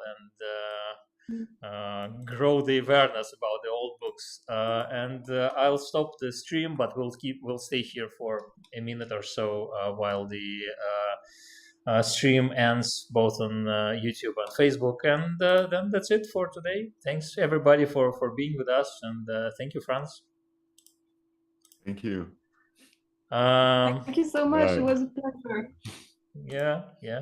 and grow the awareness about the old books. And I'll stop the stream, but we'll stay here for a minute or so while the stream ends, both on YouTube and Facebook. And then that's it for today. Thanks everybody for being with us, and thank you, Franz.
Thank you.
Thank you so much.
Bye.
It was a pleasure.
Yeah.